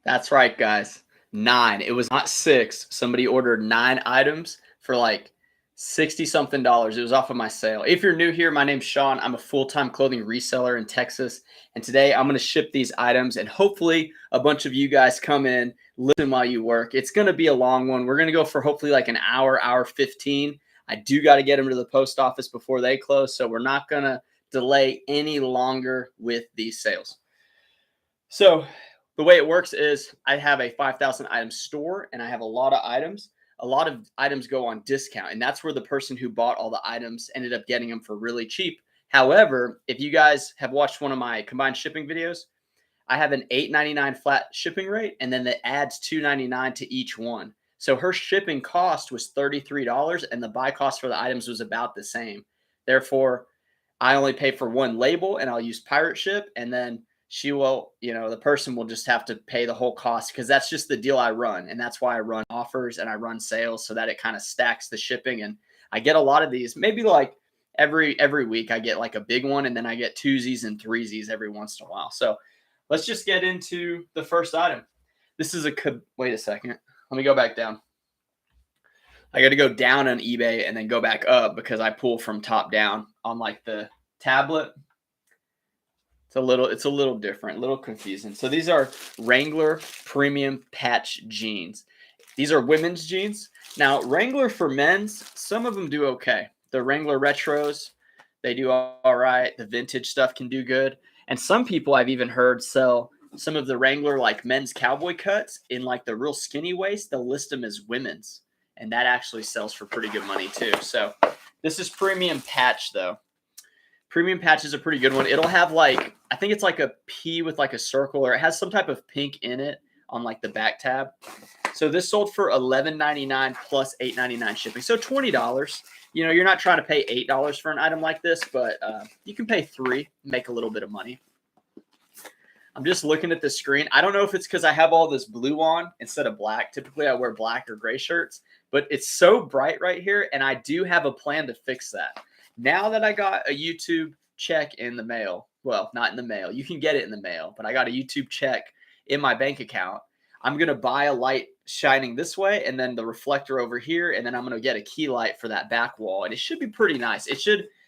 That's right, guys. 9. It was not 6. Somebody ordered 9 items for like 60 something dollars. It was off of my sale. If you're new here, my name's Sean. I'm a full-time clothing reseller in Texas. And today I'm going to ship these items and hopefully a bunch of you guys come in, listen while you work. It's going to be a long one. We're going to go for hopefully like an hour 15. I do got to get them to the post office before they close, so we're not going to delay any longer with these sales. So the way it works is I have a 5,000 item store and I have a lot of items. A lot of items go on discount, and that's where the person who bought all the items ended up getting them for really cheap. However, if you guys have watched one of my combined shipping videos, I have an $8.99 flat shipping rate, and then that adds $2.99 to each one. So her shipping cost was $33, and the buy cost for the items was about the same. Therefore, I only pay for one label, and I'll use pirate ship, and then she will, the person will just have to pay the whole cost because that's just the deal I run. And that's why I run offers and I run sales so that it kind of stacks the shipping. And I get a lot of these, maybe like every week I get like a big one, and then I get twosies and threesies every once in a while. So let's just get into the first item. This is wait a second. Let me go back down. I got to go down on eBay and then go back up because I pull from top down on like the tablet. It's a little different, a little confusing. So these are Wrangler premium patch jeans. These are women's jeans. Now, Wrangler for men's, some of them do okay. The Wrangler retros, they do all right. The vintage stuff can do good. And some people I've even heard sell some of the Wrangler like men's cowboy cuts in like the real skinny waist. They'll list them as women's, and that actually sells for pretty good money too. So this is premium patch though. Premium patch is a pretty good one. It'll have like, I think it's like a P with like a circle, or it has some type of pink in it on like the back tab. So this sold for $11.99 plus $8.99 shipping. So $20. You're not trying to pay $8 for an item like this, but you can pay $3, make a little bit of money. I'm just looking at the screen. I don't know if it's because I have all this blue on instead of black. Typically I wear black or gray shirts, but it's so bright right here, and I do have a plan to fix that. Now that I got a YouTube check in the mail, well, not in the mail, you can get it in the mail, but I got a YouTube check in my bank account. I'm going to buy a light shining this way and then the reflector over here, and then I'm going to get a key light for that back wall, and it should be pretty nice.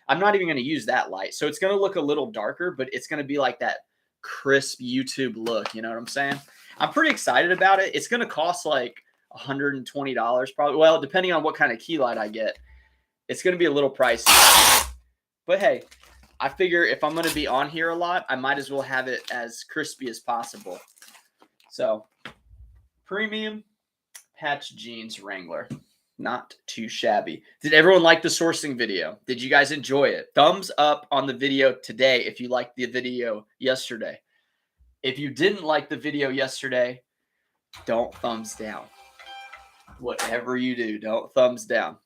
I'm not even going to use that light, so it's going to look a little darker, but it's going to be like that crisp YouTube look, you know what I'm saying? I'm pretty excited about it. It's going to cost like $120 probably. Well, depending on what kind of key light I get. It's going to be a little pricey. But hey, I figure if I'm going to be on here a lot, I might as well have it as crispy as possible. So, premium patch jeans Wrangler. Not too shabby. Did everyone like the sourcing video? Did you guys enjoy it? Thumbs up on the video today if you liked the video yesterday. If you didn't like the video yesterday, don't thumbs down. Whatever you do, don't thumbs down.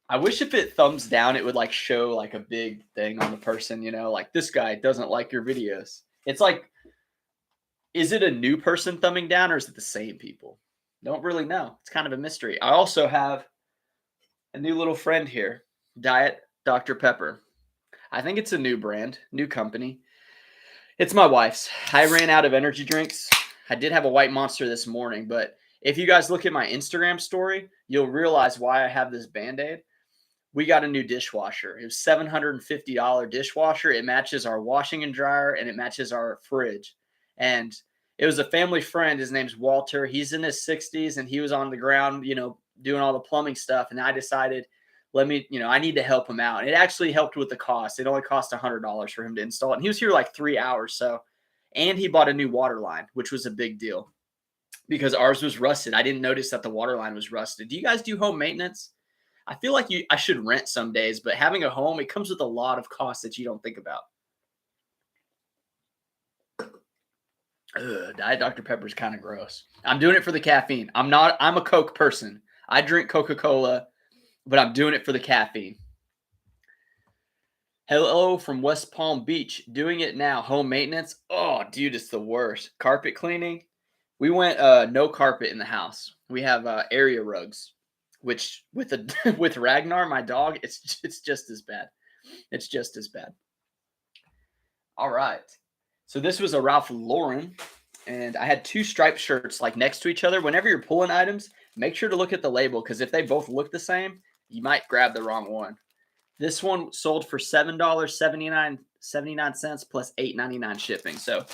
I wish if it thumbs down, it would like show like a big thing on the person, like this guy doesn't like your videos. It's like, is it a new person thumbing down or is it the same people? Don't really know. It's kind of a mystery. I also have a new little friend here, Diet Dr. Pepper. I think it's a new brand, new company. It's my wife's. I ran out of energy drinks. I did have a white monster this morning, but if you guys look at my Instagram story, you'll realize why I have this Band-Aid. We got a new dishwasher. It was $750 dishwasher. It matches our washing and dryer, and it matches our fridge. And it was a family friend. His name's Walter. He's in his 60s, and he was on the ground, doing all the plumbing stuff. And I decided, I need to help him out. And it actually helped with the cost. It only cost $100 for him to install it. And he was here like 3 hours. And he bought a new water line, which was a big deal because ours was rusted. I didn't notice that the water line was rusted. Do you guys do home maintenance? I feel like I should rent some days, but having a home, it comes with a lot of costs that you don't think about. Diet Dr. Pepper is kind of gross. I'm doing it for the caffeine. I'm a Coke person. I drink Coca-Cola, but I'm doing it for the caffeine. Hello from West Palm Beach. Doing it now. Home maintenance. Oh, dude, it's the worst. Carpet cleaning. We went no carpet in the house. We have area rugs. Which with Ragnar, my dog, it's just as bad. It's just as bad. All right. So this was a Ralph Lauren and I had two striped shirts like next to each other. Whenever you're pulling items, make sure to look at the label because if they both look the same, you might grab the wrong one. This one sold for $7.79 plus $8.99 shipping. So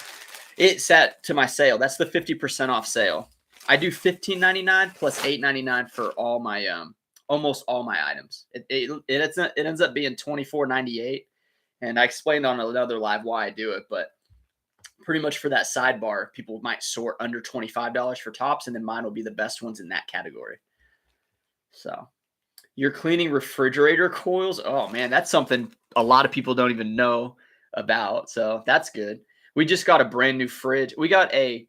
it sat to my sale. That's the 50% off sale. I do $15.99 plus $8.99 for all my almost all my items. It ends up being $24.98, and I explained on another live why I do it, but pretty much for that sidebar, people might sort under $25 for tops, and then mine will be the best ones in that category. So you're cleaning refrigerator coils. Oh man, that's something a lot of people don't even know about. So that's good. We just got a brand new fridge. We got a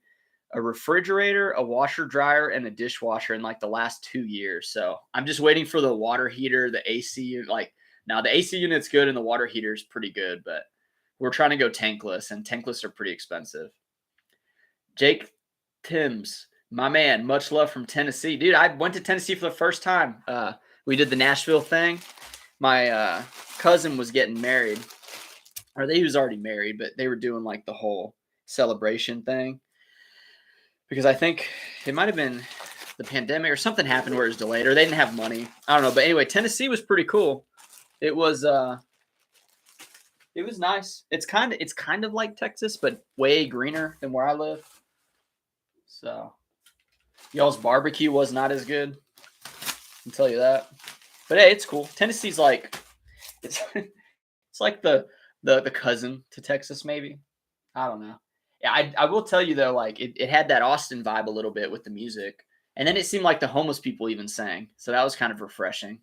refrigerator, a washer dryer, and a dishwasher in like the last 2 years. So I'm just waiting for the water heater, the AC. Like now the AC unit's good and the water heater is pretty good, but we're trying to go tankless, and tankless are pretty expensive. Jake Timms, my man, much love from Tennessee. Dude, I went to Tennessee for the first time. We did the Nashville thing. My cousin was getting married, or he was already married, but they were doing like the whole celebration thing. Because I think it might have been the pandemic or something happened where it was delayed, or they didn't have money. I don't know. But anyway, Tennessee was pretty cool. It was nice. It's kind of like Texas, but way greener than where I live. So y'all's barbecue was not as good. I can tell you that. But hey, it's cool. Tennessee's like it's like the cousin to Texas, maybe. I don't know. Yeah, I will tell you though, like it had that Austin vibe a little bit with the music. And then it seemed like the homeless people even sang. So that was kind of refreshing.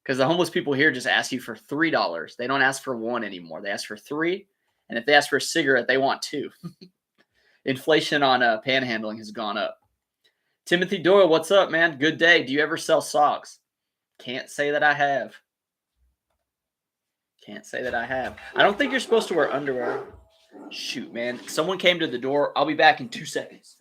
Because the homeless people here just ask you for $3. They don't ask for one anymore. They ask for three. And if they ask for a cigarette, they want two. Inflation on panhandling has gone up. Timothy Doyle, what's up, man? Good day. Do you ever sell socks? Can't say that I have. Can't say that I have. I don't think you're supposed to wear underwear. Shoot, man. Someone came to the door. I'll be back in 2 seconds.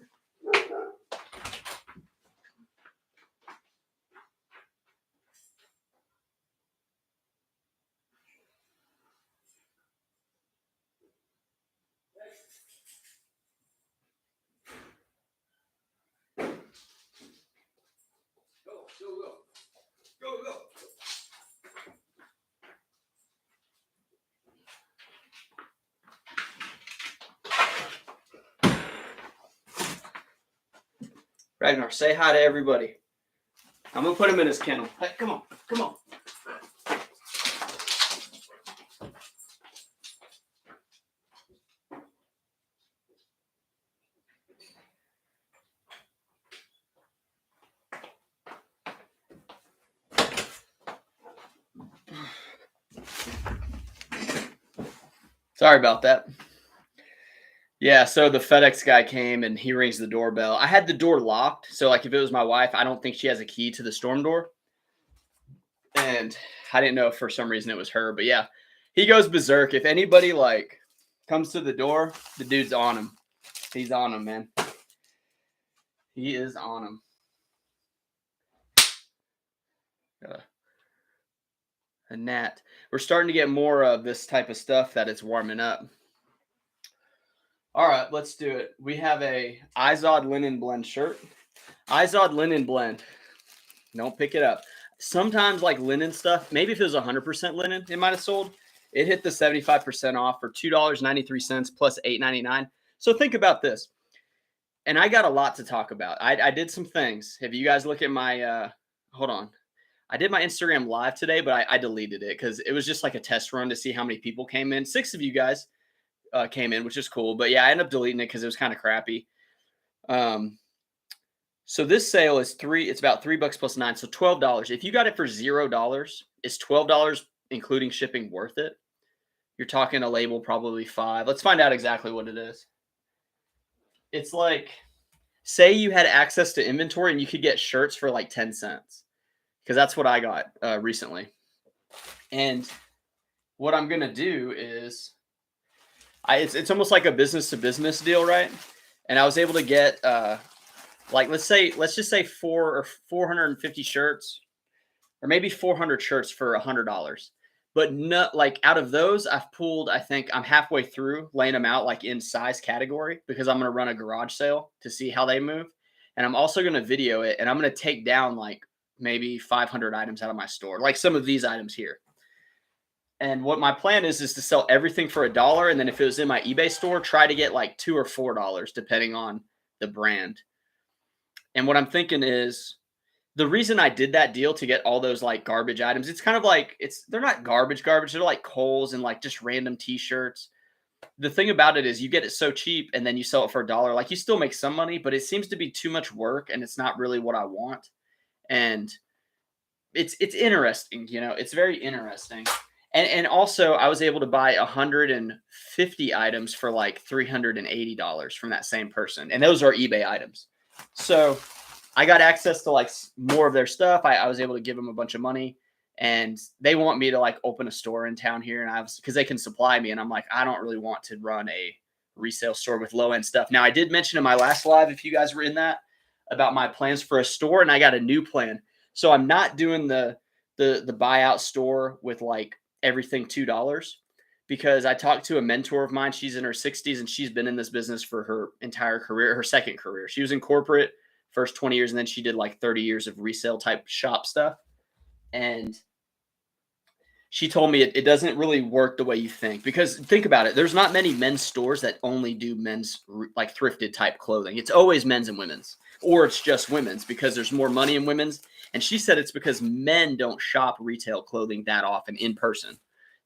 Go. Ragnar, say hi to everybody. I'm going to put him in his kennel. Hey, come on. Sorry about that. Yeah, so the FedEx guy came and he rings the doorbell. I had the door locked, so like if it was my wife, I don't think she has a key to the storm door. And I didn't know if for some reason it was her, but yeah, he goes berserk. If anybody like comes to the door, the dude's on him. He's on him, man. He is on him. A gnat. We're starting to get more of this type of stuff that it's warming up. All right, let's do it. We have a Izod linen blend shirt. Izod linen blend. Don't pick it up. Sometimes like linen stuff, maybe if it was 100% linen, it might have sold. It hit the 75% off for $2.93 plus $8.99. So think about this. And I got a lot to talk about. I did some things. If you guys look at my, hold on. I did my Instagram live today, but I deleted it because it was just like a test run to see how many people came in. 6 of you guys came in, which is cool. But yeah, I ended up deleting it because it was kind of crappy. So this sale is it's about $3 plus 9, so $12. If you got it for $0, is $12 including shipping worth it? You're talking a label probably $5. Let's find out exactly what it is. It's like, say you had access to inventory and you could get shirts for like 10 cents. Because that's what I got recently. And what I'm going to do is, it's almost like a business to business deal, right? And I was able to get, like, let's just say 450 shirts, or maybe 400 shirts for $100. But not like out of those, I've pulled, I think I'm halfway through laying them out like in size category because I'm going to run a garage sale to see how they move. And I'm also going to video it and I'm going to take down like maybe 500 items out of my store, like some of these items here. And what my plan is to sell everything for $1. And then if it was in my eBay store, try to get like $2 or $4, depending on the brand. And what I'm thinking is the reason I did that deal to get all those like garbage items, it's kind of like they're not garbage, they're like Kohl's and like just random t-shirts. The thing about it is you get it so cheap and then you sell it for $1. Like you still make some money, but it seems to be too much work and it's not really what I want. And it's interesting, it's very interesting. And also I was able to buy 150 items for like $380 from that same person. And those are eBay items. So I got access to like more of their stuff. I was able to give them a bunch of money and they want me to like open a store in town here. And because they can supply me. And I'm like, I don't really want to run a resale store with low end stuff. Now I did mention in my last live, if you guys were in that, about my plans for a store, and I got a new plan. So I'm not doing the buyout store with like everything $2 because I talked to a mentor of mine. She's in her 60s and she's been in this business for her entire career, her second career. She was in corporate first 20 years and then she did like 30 years of resale type shop stuff. And she told me it doesn't really work the way you think, because think about it. There's not many men's stores that only do men's like thrifted type clothing. It's always men's and women's, or it's just women's because there's more money in women's. And she said it's because men don't shop retail clothing that often in person.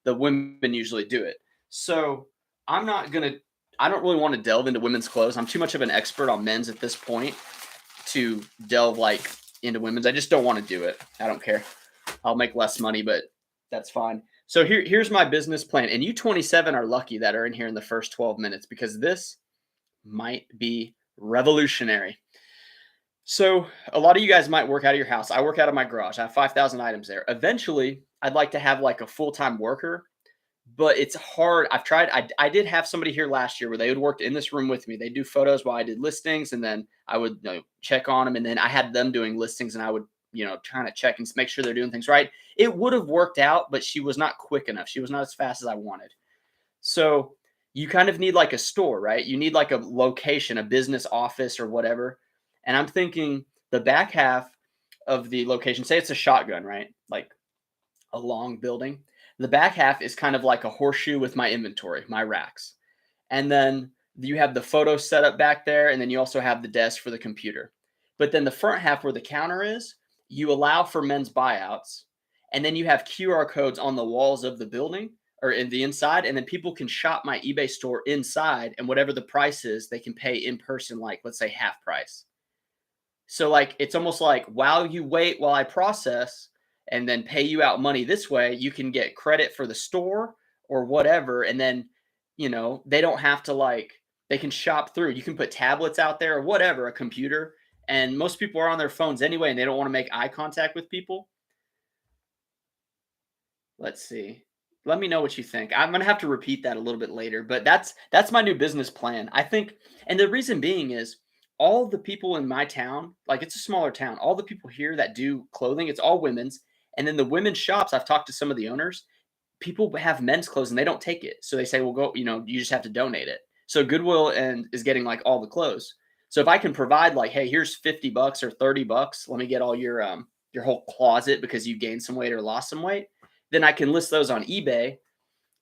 The women usually do it. So I don't really want to delve into women's clothes. I'm too much of an expert on men's at this point to delve like into women's. I just don't want to do it. I don't care. I'll make less money, but that's fine. So here's my business plan. And you 27 are lucky that are in here in the first 12 minutes because this might be revolutionary. So a lot of you guys might work out of your house. I work out of my garage. I have 5,000 items there. Eventually, I'd like to have like a full-time worker, but it's hard. I've tried. I did have somebody here last year where they would work in this room with me. They do photos while I did listings, and then I would check on them, and then I had them doing listings, and I would trying to check and make sure they're doing things right. It would have worked out, but she was not quick enough. She was not as fast as I wanted. So you kind of need like a store, right? You need like a location, a business office or whatever. And I'm thinking the back half of the location, say it's a shotgun, right? Like a long building. The back half is kind of like a horseshoe with my inventory, my racks. And then you have the photo setup back there. And then you also have the desk for the computer. But then the front half where the counter is, you allow for men's buyouts. And then you have QR codes on the walls of the building or in the inside. And then people can shop my eBay store inside. And whatever the price is, they can pay in person, like let's say half price. So like, it's almost like while you wait, while I process and then pay you out money this way, you can get credit for the store or whatever. And then, they don't have to they can shop through. You can put tablets out there or whatever, a computer. And most people are on their phones anyway, and they don't want to make eye contact with people. Let's see. Let me know what you think. I'm going to have to repeat that a little bit later, but that's my new business plan. I think, and the reason being is all the people in my town, like it's a smaller town, all the people here that do clothing, it's all women's. And then the women's shops, I've talked to some of the owners, people have men's clothes and they don't take it. So they say, well, go, you just have to donate it. So Goodwill is getting like all the clothes. So if I can provide like, hey, here's $50 or $30, let me get all your whole closet because you gained some weight or lost some weight, then I can list those on eBay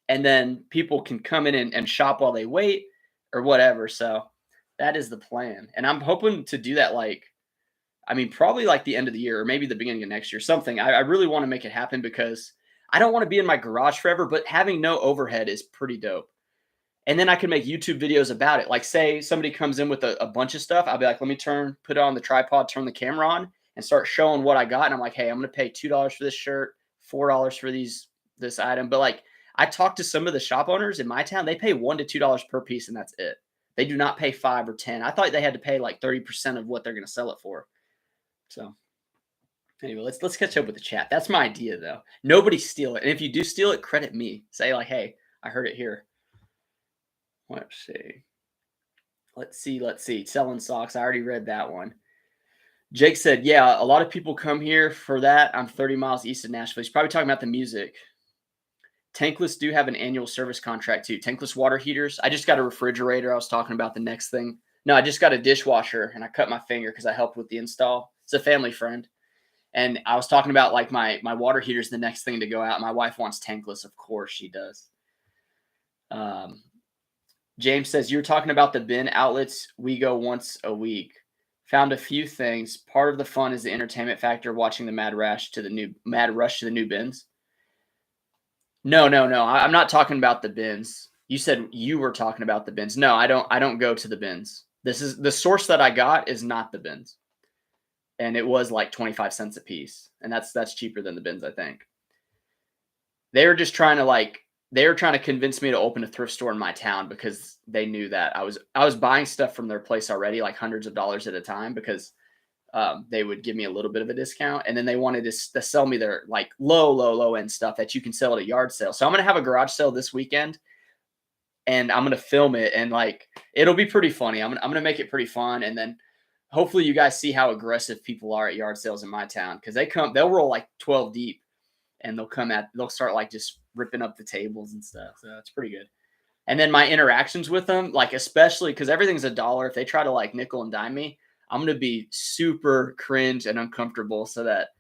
and then people can come in and shop while they wait or whatever. So that is the plan. And I'm hoping to do that probably like the end of the year or maybe the beginning of next year, something. I really want to make it happen because I don't want to be in my garage forever, but having no overhead is pretty dope. And then I can make YouTube videos about it. Like say somebody comes in with a bunch of stuff. I'll be like, let me put it on the tripod, turn the camera on and start showing what I got. And I'm like, hey, I'm going to pay $2 for this shirt, $4 for this item. But like I talked to some of the shop owners in my town, they pay $1 to $2 per piece and that's it. They do not pay 5 or 10. I thought they had to pay like 30% of what they're going to sell it for. So anyway, let's catch up with the chat. That's my idea though. Nobody steal it. And if you do steal it, credit me. Say like, hey, I heard it here. Let's see. Selling socks. I already read that one. Jake said, yeah, a lot of people come here for that. I'm 30 miles east of Nashville. He's probably talking about the music. Tankless do have an annual service contract too. Tankless water heaters. I just got a refrigerator. I was talking about the next thing. No, I just got a dishwasher and I cut my finger because I helped with the install. It's a family friend. And I was talking about like my water heater's the next thing to go out. My wife wants tankless. Of course she does. James says, you're talking about the bin outlets. We go once a week. Found a few things. Part of the fun is the entertainment factor, watching the mad rush to the new bins. No. I'm not talking about the bins. You said you were talking about the bins. No, I don't go to the bins. This is the source that I got is not the bins. And it was like 25 cents a piece. And that's cheaper than the bins, I think. They were just trying to convince me to open a thrift store in my town because they knew that I was buying stuff from their place already, like hundreds of dollars at a time, because they would give me a little bit of a discount. And then they wanted to sell me their like low end stuff that you can sell at a yard sale. So I'm going to have a garage sale this weekend and I'm going to film it, and like, it'll be pretty funny. I'm going to make it pretty fun. And then hopefully you guys see how aggressive people are at yard sales in my town. Cause they'll roll like 12 deep and they'll start like just ripping up the tables and stuff. So it's pretty good. And then my interactions with them, like, especially because everything's $1. If they try to like nickel and dime me, I'm going to be super cringe and uncomfortable so that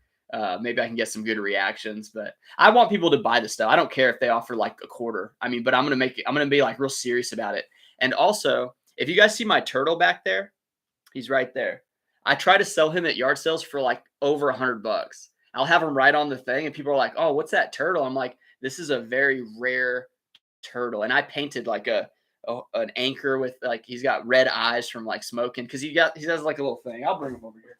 maybe I can get some good reactions. But I want people to buy the stuff. I don't care if they offer like a quarter. I mean, but I'm going to be like real serious about it. And also, if you guys see my turtle back there, he's right there. I try to sell him at yard sales for like over $100. I'll have him right on the thing and people are like, oh, what's that turtle? I'm like, this is a very rare turtle. And I painted like an anchor with like, he's got red eyes from like smoking. Cause he has like a little thing. I'll bring him over here.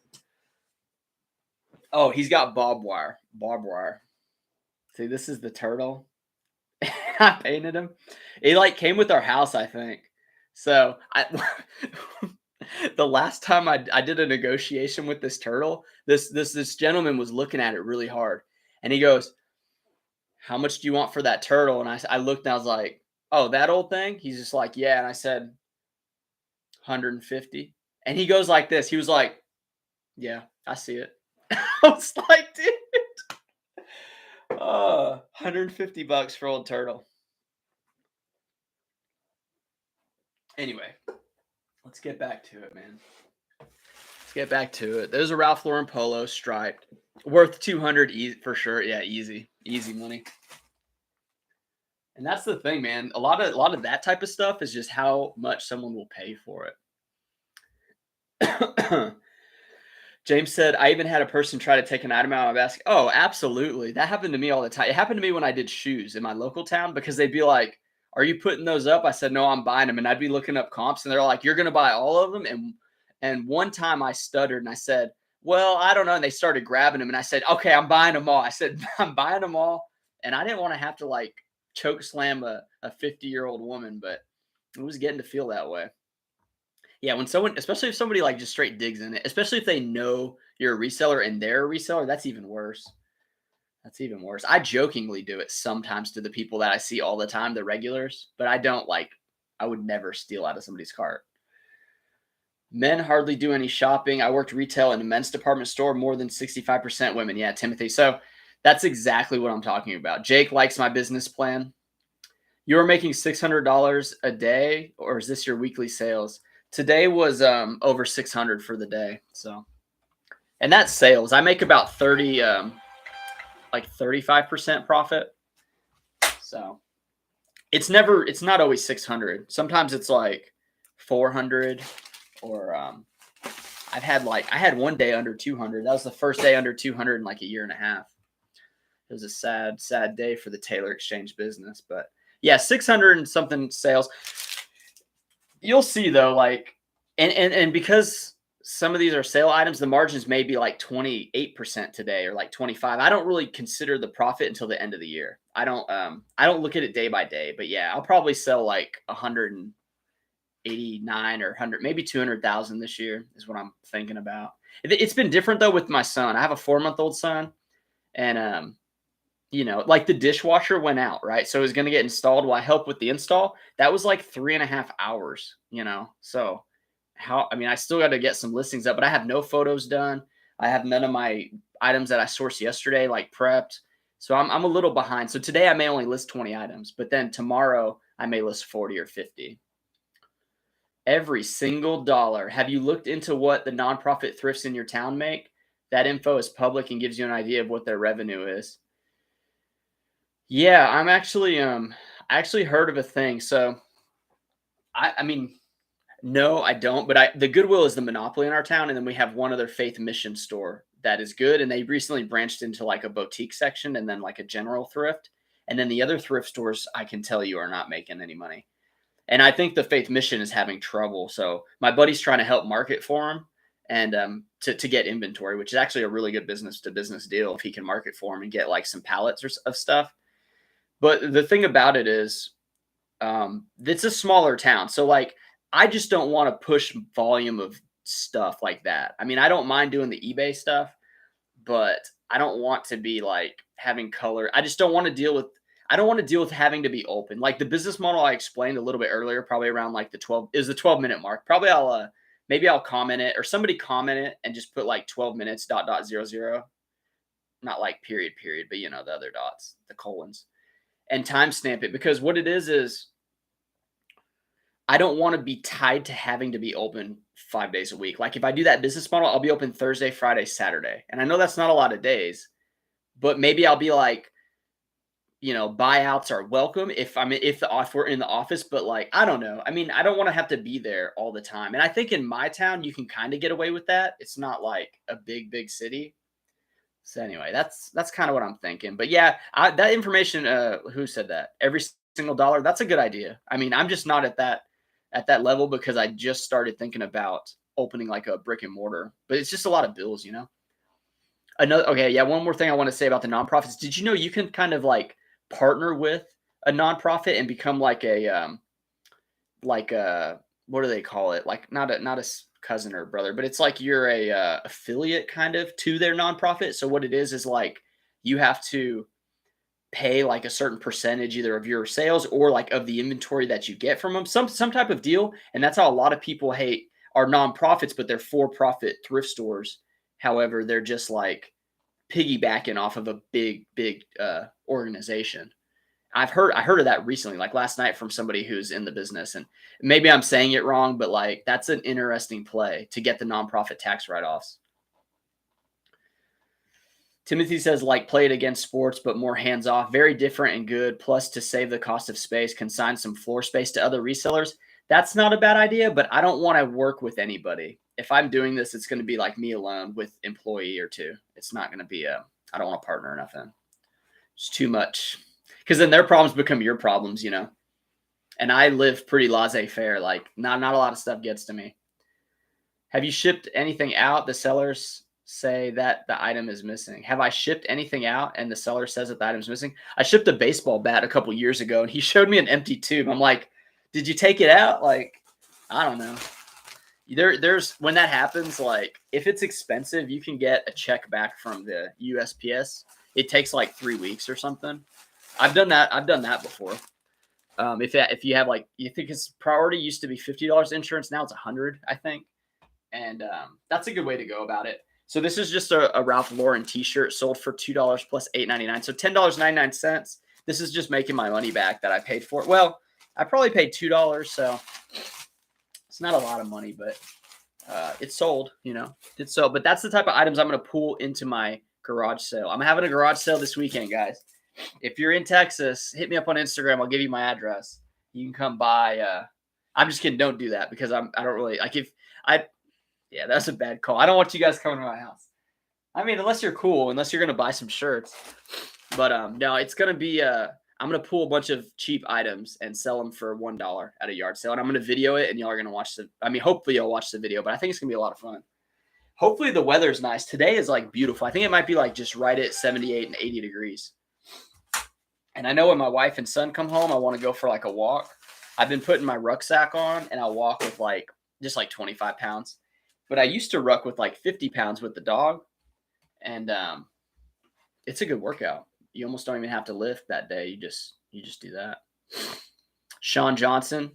Oh, he's got barbed wire. See, this is the turtle. I painted him. He like came with our house, I think. So the last time I did a negotiation with this turtle, this gentleman was looking at it really hard. And he goes, how much do you want for that turtle? And I looked and I was like, oh, that old thing? He's just like, yeah. And I said, 150. And he goes like this. He was like, yeah, I see it. I was like, dude, $150 for old turtle. Anyway, let's get back to it, man. Let's get back to it. There's a Ralph Lauren polo striped, worth 200 for sure. Yeah, easy money. And that's the thing, man. A lot of that type of stuff is just how much someone will pay for it. James said, I even had a person try to take an item out of my basket. Oh, absolutely. That happened to me all the time. It happened to me when I did shoes in my local town because they'd be like, are you putting those up? I said, no, I'm buying them. And I'd be looking up comps and they're like, you're going to buy all of them? And one time I stuttered and I said, well, I don't know. And they started grabbing them and I said, okay, I'm buying them all. I said, I'm buying them all. And I didn't want to have to like choke slam a 50-year-old woman, but it was getting to feel that way. Yeah, when someone, especially if somebody like just straight digs in it, especially if they know you're a reseller and they're a reseller, that's even worse. I jokingly do it sometimes to the people that I see all the time, the regulars, but I would never steal out of somebody's cart. Men hardly do any shopping. I worked retail in a men's department store, more than 65% women. Yeah, Timothy. So that's exactly what I'm talking about. Jake likes my business plan. You're making $600 a day, or is this your weekly sales? Today was over 600 for the day. So, and that's sales. I make about 35% profit. So it's not always 600. Sometimes it's like 400 or I had one day under 200. That was the first day under 200 in like a year and a half. It was a sad day for the Taylor Exchange business, but yeah, 600 and something sales. You'll see though, like, and because some of these are sale items, the margins may be like 28% today or like 25. I don't really consider the profit until the end of the year. I don't look at it day by day, but yeah, I'll probably sell like 189 or 100, maybe 200,000 this year is what I'm thinking about. It's been different though with my son. I have a 4-month-old son, and like the dishwasher went out, right? So it was going to get installed while I helped with the install. That was like 3.5 hours, so I still got to get some listings up, but I have no photos done. I have none of my items that I sourced yesterday, like prepped. So I'm a little behind. So today I may only list 20 items, but then tomorrow I may list 40 or 50. Every single dollar. Have you looked into what the nonprofit thrifts in your town make? That info is public and gives you an idea of what their revenue is. Yeah, I actually heard of a thing. So I mean, no, I don't. But the Goodwill is the monopoly in our town, and then we have one other faith mission store that is good. And they recently branched into like a boutique section and then like a general thrift. And then the other thrift stores, I can tell you, are not making any money. And I think the faith mission is having trouble. So my buddy's trying to help market for him and to get inventory, which is actually a really good business to business deal if he can market for him and get like some pallets of stuff. But the thing about it is, it's a smaller town. So like, I just don't want to push volume of stuff like that. I mean, I don't mind doing the eBay stuff, but I don't want to be like having color. I just don't want to deal with I don't want to deal with having to be open. Like the business model I explained a little bit earlier, probably around like the 12-minute mark. Probably maybe I'll comment it or somebody comment it and just put like 12 minutes dot dot 00. Not like period, but you know, the other dots, the colons, and timestamp it, because what it is I don't want to be tied to having to be open 5 days a week. Like if I do that business model, I'll be open Thursday, Friday, Saturday. And I know that's not a lot of days, but maybe I'll be like, you know, buyouts are welcome if we're in the office, but like, I don't know. I mean, I don't want to have to be there all the time. And I think in my town, you can kind of get away with that. It's not like a big city. So anyway, that's kind of what I'm thinking. But yeah, that information, who said that? Every single dollar, that's a good idea. I mean, I'm just not at that level because I just started thinking about opening like a brick and mortar, but it's just a lot of bills, you know? Okay, yeah, one more thing I want to say about the nonprofits. Did you know you can kind of like partner with a nonprofit and become like a what do they call it? Like not a cousin or brother, but it's like you're a affiliate kind of to their nonprofit. So what it is like you have to pay like a certain percentage either of your sales or like of the inventory that you get from them, some type of deal. And that's how a lot of people hate our nonprofits, but they're for-profit thrift stores. However, they're just like piggybacking off of a big organization. I heard of that recently, like last night, from somebody who's in the business, and maybe I'm saying it wrong, but like that's an interesting play to get the nonprofit tax write-offs. Timothy says, like, play it against sports, but more hands off. Very different and good. Plus, to save the cost of space, consign some floor space to other resellers. That's not a bad idea, but I don't want to work with anybody. If I'm doing this, it's going to be like me alone with employee or two. It's not going to be I don't want to partner or nothing. It's too much. Because then their problems become your problems, you know. And I live pretty laissez-faire. Like, not a lot of stuff gets to me. Have you shipped anything out? The sellers say that the item is missing. Have I shipped anything out and the seller says that the item is missing? I shipped a baseball bat a couple years ago and he showed me an empty tube. I'm like, did you take it out? Like, I don't know. There's when that happens, like if it's expensive, you can get a check back from the USPS. It takes like 3 weeks or something. I've done that before. If you have like, you think his priority used to be $50 insurance, now it's $100, I think. And that's a good way to go about it. So this is just a Ralph Lauren t-shirt sold for $2 plus $8.99. So $10.99. This is just making my money back that I paid for it. Well, I probably paid $2, so it's not a lot of money, but it sold, you know. It sold. But that's the type of items I'm going to pull into my garage sale. I'm having a garage sale this weekend, guys. If you're in Texas, hit me up on Instagram. I'll give you my address. You can come by. I'm just kidding. Don't do that because I don't really like yeah, that's a bad call. I don't want you guys coming to my house. I mean, unless you're cool, unless you're going to buy some shirts. But no, it's going to be I'm going to pull a bunch of cheap items and sell them for $1 at a yard sale. And I'm going to video it and y'all are going to watch hopefully you'll watch the video, but I think it's going to be a lot of fun. Hopefully the weather's nice. Today is like beautiful. I think it might be like just right at 78 and 80 degrees. And I know when my wife and son come home, I want to go for like a walk. I've been putting my rucksack on and I'll walk with just 25 pounds. But I used to ruck with like 50 pounds with the dog. And it's a good workout. You almost don't even have to lift that day. You just do that. Sean Johnson,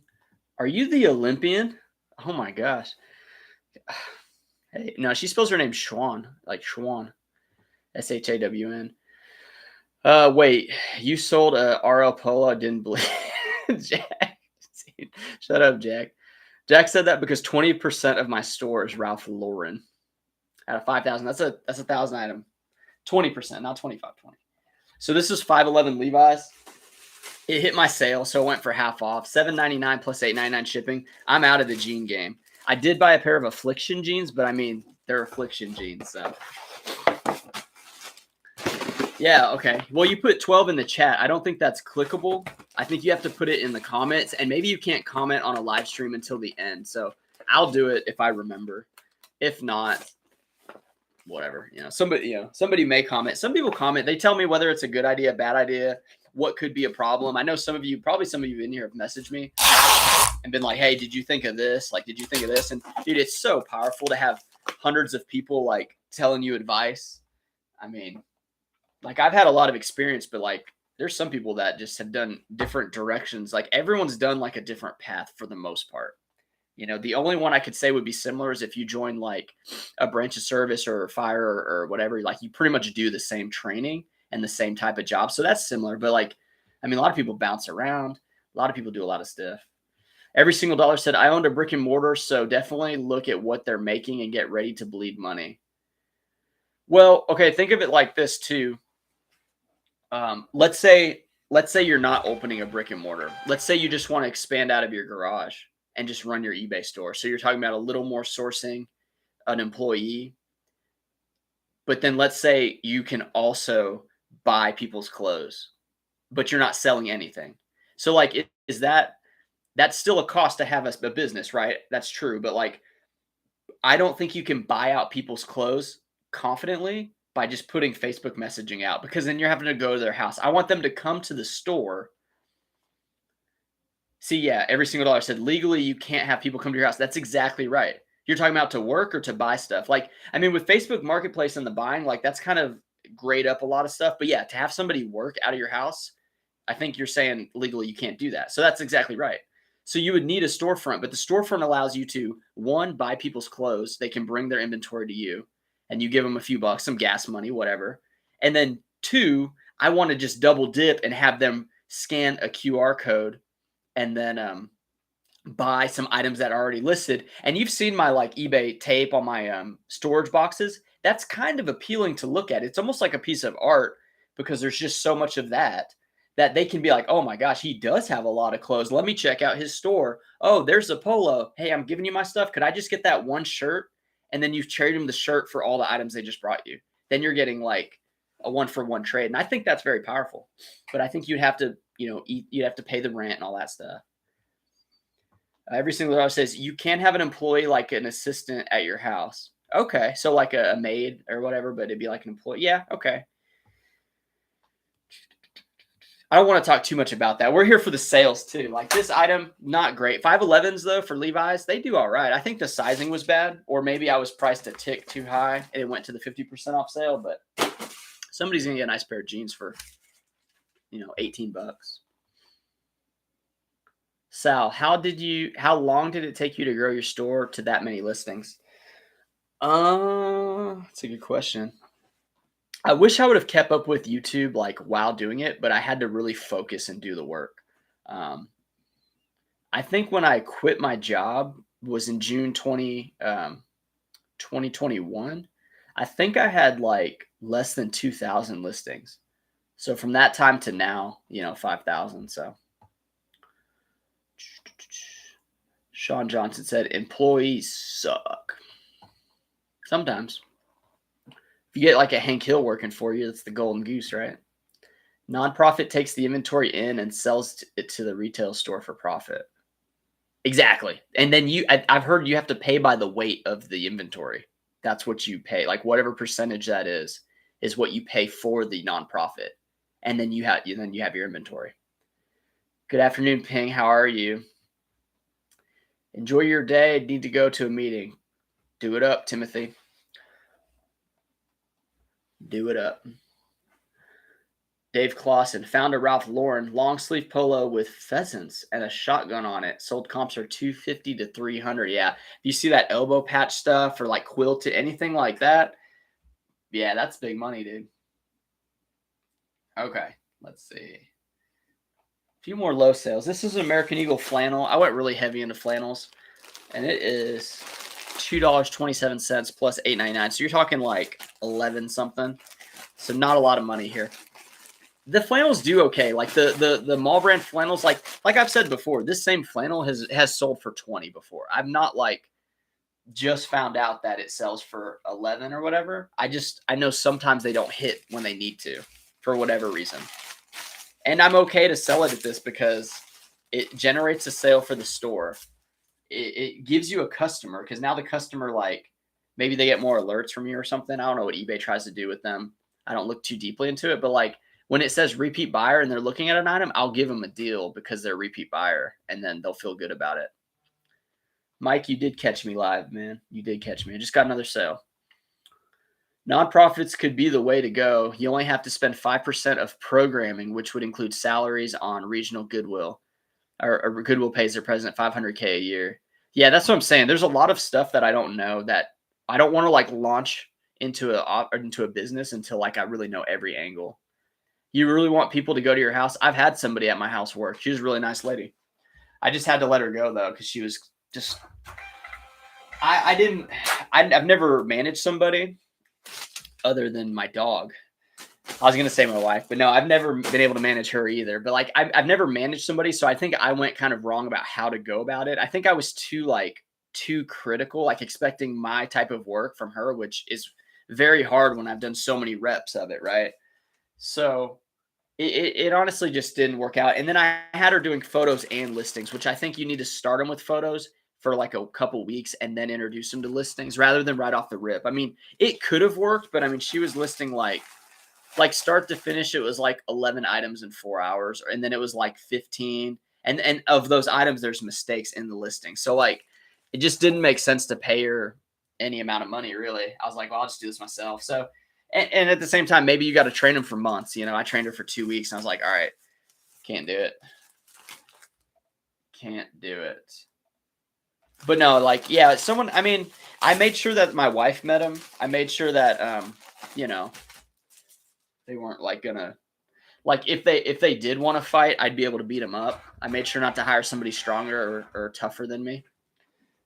are you the Olympian? Oh my gosh. Hey, no, she spells her name Schwan, like Schwan. SHAWN. Wait, you sold a RL Polo, didn't believe Jack. Shut up, Jack. Jack said that because 20% of my store is Ralph Lauren out of 5,000. That's a 1,000 item. 20%, not 25, 20. So this is 511 Levi's. It hit my sale, so it went for half off. $7.99 plus $8.99 shipping. I'm out of the jean game. I did buy a pair of Affliction jeans, but I mean, they're Affliction jeans, so. Yeah, okay. Well, you put 12 in the chat. I don't think that's clickable. I think you have to put it in the comments, and maybe you can't comment on a live stream until the end. So I'll do it if I remember. If not, whatever. Somebody may comment. Some people comment. They tell me whether it's a good idea, bad idea, what could be a problem. I know probably some of you in here have messaged me and been like, hey, did you think of this? Like, did you think of this? And dude, it's so powerful to have hundreds of people like telling you advice. I mean, like I've had a lot of experience, but like there's some people that just have done different directions. Like everyone's done like a different path for the most part. The only one I could say would be similar is if you join like a branch of service or fire or whatever, like you pretty much do the same training and the same type of job. So that's similar. But like, I mean, a lot of people bounce around. A lot of people do a lot of stuff. Every single dollar said, I owned a brick and mortar. So definitely look at what they're making and get ready to bleed money. Well, okay. Think of it like this too. Let's say you're not opening a brick and mortar. Let's say you just want to expand out of your garage and just run your eBay store. So you're talking about a little more sourcing, an employee. But then let's say you can also buy people's clothes, but you're not selling anything. So like, that's still a cost to have a business, right? That's true. But like, I don't think you can buy out people's clothes confidently by just putting Facebook messaging out, because then you're having to go to their house. I want them to come to the store. See, yeah, every single dollar said legally you can't have people come to your house. That's exactly right. You're talking about to work or to buy stuff. Like, I mean, with Facebook Marketplace and the buying, like that's kind of grayed up a lot of stuff. But yeah, to have somebody work out of your house, I think you're saying legally you can't do that. So that's exactly right. So you would need a storefront, but the storefront allows you to, one, buy people's clothes. They can bring their inventory to you and you give them a few bucks, some gas money, whatever. And then two, I want to just double dip and have them scan a QR code and then buy some items that are already listed. And you've seen my like eBay tape on my storage boxes. That's kind of appealing to look at. It's almost like a piece of art because there's just so much of that they can be like, oh my gosh, he does have a lot of clothes. Let me check out his store. Oh, there's a polo. Hey, I'm giving you my stuff. Could I just get that one shirt? And then you've traded them the shirt for all the items they just brought you. Then you're getting like a 1-for-1 trade. And I think that's very powerful. But I think you'd have to, you'd have to pay the rent and all that stuff. Every single dollar says you can have an employee like an assistant at your house. Okay. So like a maid or whatever, but it'd be like an employee. Yeah. Okay. I don't want to talk too much about that. We're here for the sales too. Like this item, not great. 511s though for Levi's, they do all right. I think the sizing was bad, or maybe I was priced a tick too high and it went to the 50% off sale, but somebody's going to get a nice pair of jeans for, $18. Sal, how long did it take you to grow your store to that many listings? That's a good question. I wish I would have kept up with YouTube like while doing it, but I had to really focus and do the work. I think when I quit my job was in June 2021. I think I had like less than 2,000 listings. So from that time to now, 5,000. So Sean Johnson said, employees suck. Sometimes. If you get like a Hank Hill working for you, that's the golden goose, right? Nonprofit takes the inventory in and sells it to the retail store for profit. Exactly. And then I've heard you have to pay by the weight of the inventory. That's what you pay. Like whatever percentage that is what you pay for the nonprofit. And then you have your inventory. Good afternoon, Ping. How are you? Enjoy your day. Need to go to a meeting. Do it up, Timothy. Do it up. Dave Clausen found a Ralph Lauren long sleeve polo with pheasants and a shotgun on it. Sold comps are $250 to $300. Yeah. If you see that elbow patch stuff or like quilted, anything like that, yeah, that's big money, dude. Okay, let's see. A few more low sales. This is an American Eagle flannel. I went really heavy into flannels, and it is $2.27 plus $8.99. So you're talking like 11 something. So not a lot of money here. The flannels do okay. Like the mall brand flannels, like I've said before, this same flannel has sold for 20 before. I've not like just found out that it sells for 11 or whatever. I know sometimes they don't hit when they need to for whatever reason. And I'm okay to sell it at this because it generates a sale for the store. It gives you a customer because now the customer, like, maybe they get more alerts from you or something. I don't know what eBay tries to do with them. I don't look too deeply into it, but like when it says repeat buyer and they're looking at an item, I'll give them a deal because they're a repeat buyer and then they'll feel good about it. Mike, you did catch me live, man. You did catch me. I just got another sale. Nonprofits could be the way to go. You only have to spend 5% of programming, which would include salaries on regional Goodwill. Or Goodwill pays their president $500K a year. Yeah, that's what I'm saying. There's a lot of stuff that I don't know that I don't want to like launch into a business until like I really know every angle. You really want people to go to your house? I've had somebody at my house work. She was a really nice lady. I just had to let her go though because she was just. I've never managed somebody other than my dog. I was gonna say my wife, but no, I've never been able to manage her either. But like, I've never managed somebody, so I think I went kind of wrong about how to go about it. I think I was too critical, like expecting my type of work from her, which is very hard when I've done so many reps of it, right? So it honestly just didn't work out. And then I had her doing photos and listings, which I think you need to start them with photos for like a couple weeks and then introduce them to listings rather than right off the rip. I mean, it could have worked, but I mean, she was listing like start to finish, it was like 11 items in 4 hours, and then it was like 15. And of those items, there's mistakes in the listing. So like, it just didn't make sense to pay her any amount of money, really. I was like, well, I'll just do this myself. So, and at the same time, maybe you got to train them for months. You know, I trained her for 2 weeks, and I was like, all right, can't do it. Can't do it. But no, like, yeah, someone, I mean, I made sure that my wife met him. I made sure that, you know, they weren't like gonna, like if they did want to fight, I'd be able to beat them up. I made sure not to hire somebody stronger or tougher than me.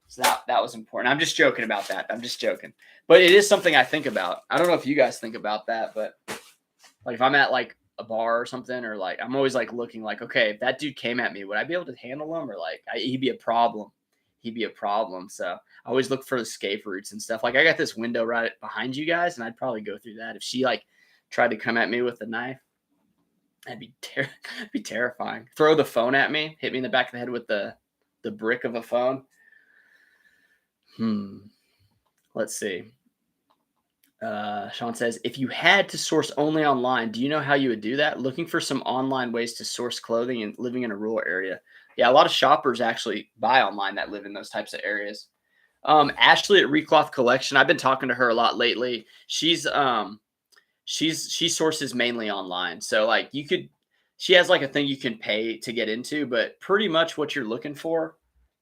So that was important. I'm just joking about that. I'm just joking. But it is something I think about. I don't know if you guys think about that, but like if I'm at like a bar or something, or like I'm always like looking like, okay, if that dude came at me, would I be able to handle him? Or like he'd be a problem. He'd be a problem. So I always look for escape routes and stuff. Like I got this window right behind you guys, and I'd probably go through that. If she like tried to come at me with a knife, that'd be terrifying. Throw the phone at me, hit me in the back of the head with the brick of a phone. Let's see. Sean says, if you had to source only online, do you know how you would do that? Looking for some online ways to source clothing and living in a rural area. Yeah, a lot of shoppers actually buy online that live in those types of areas. Ashley at Recloth Collection, I've been talking to her a lot lately. She sources mainly online. So like she has like a thing you can pay to get into, but pretty much what you're looking for.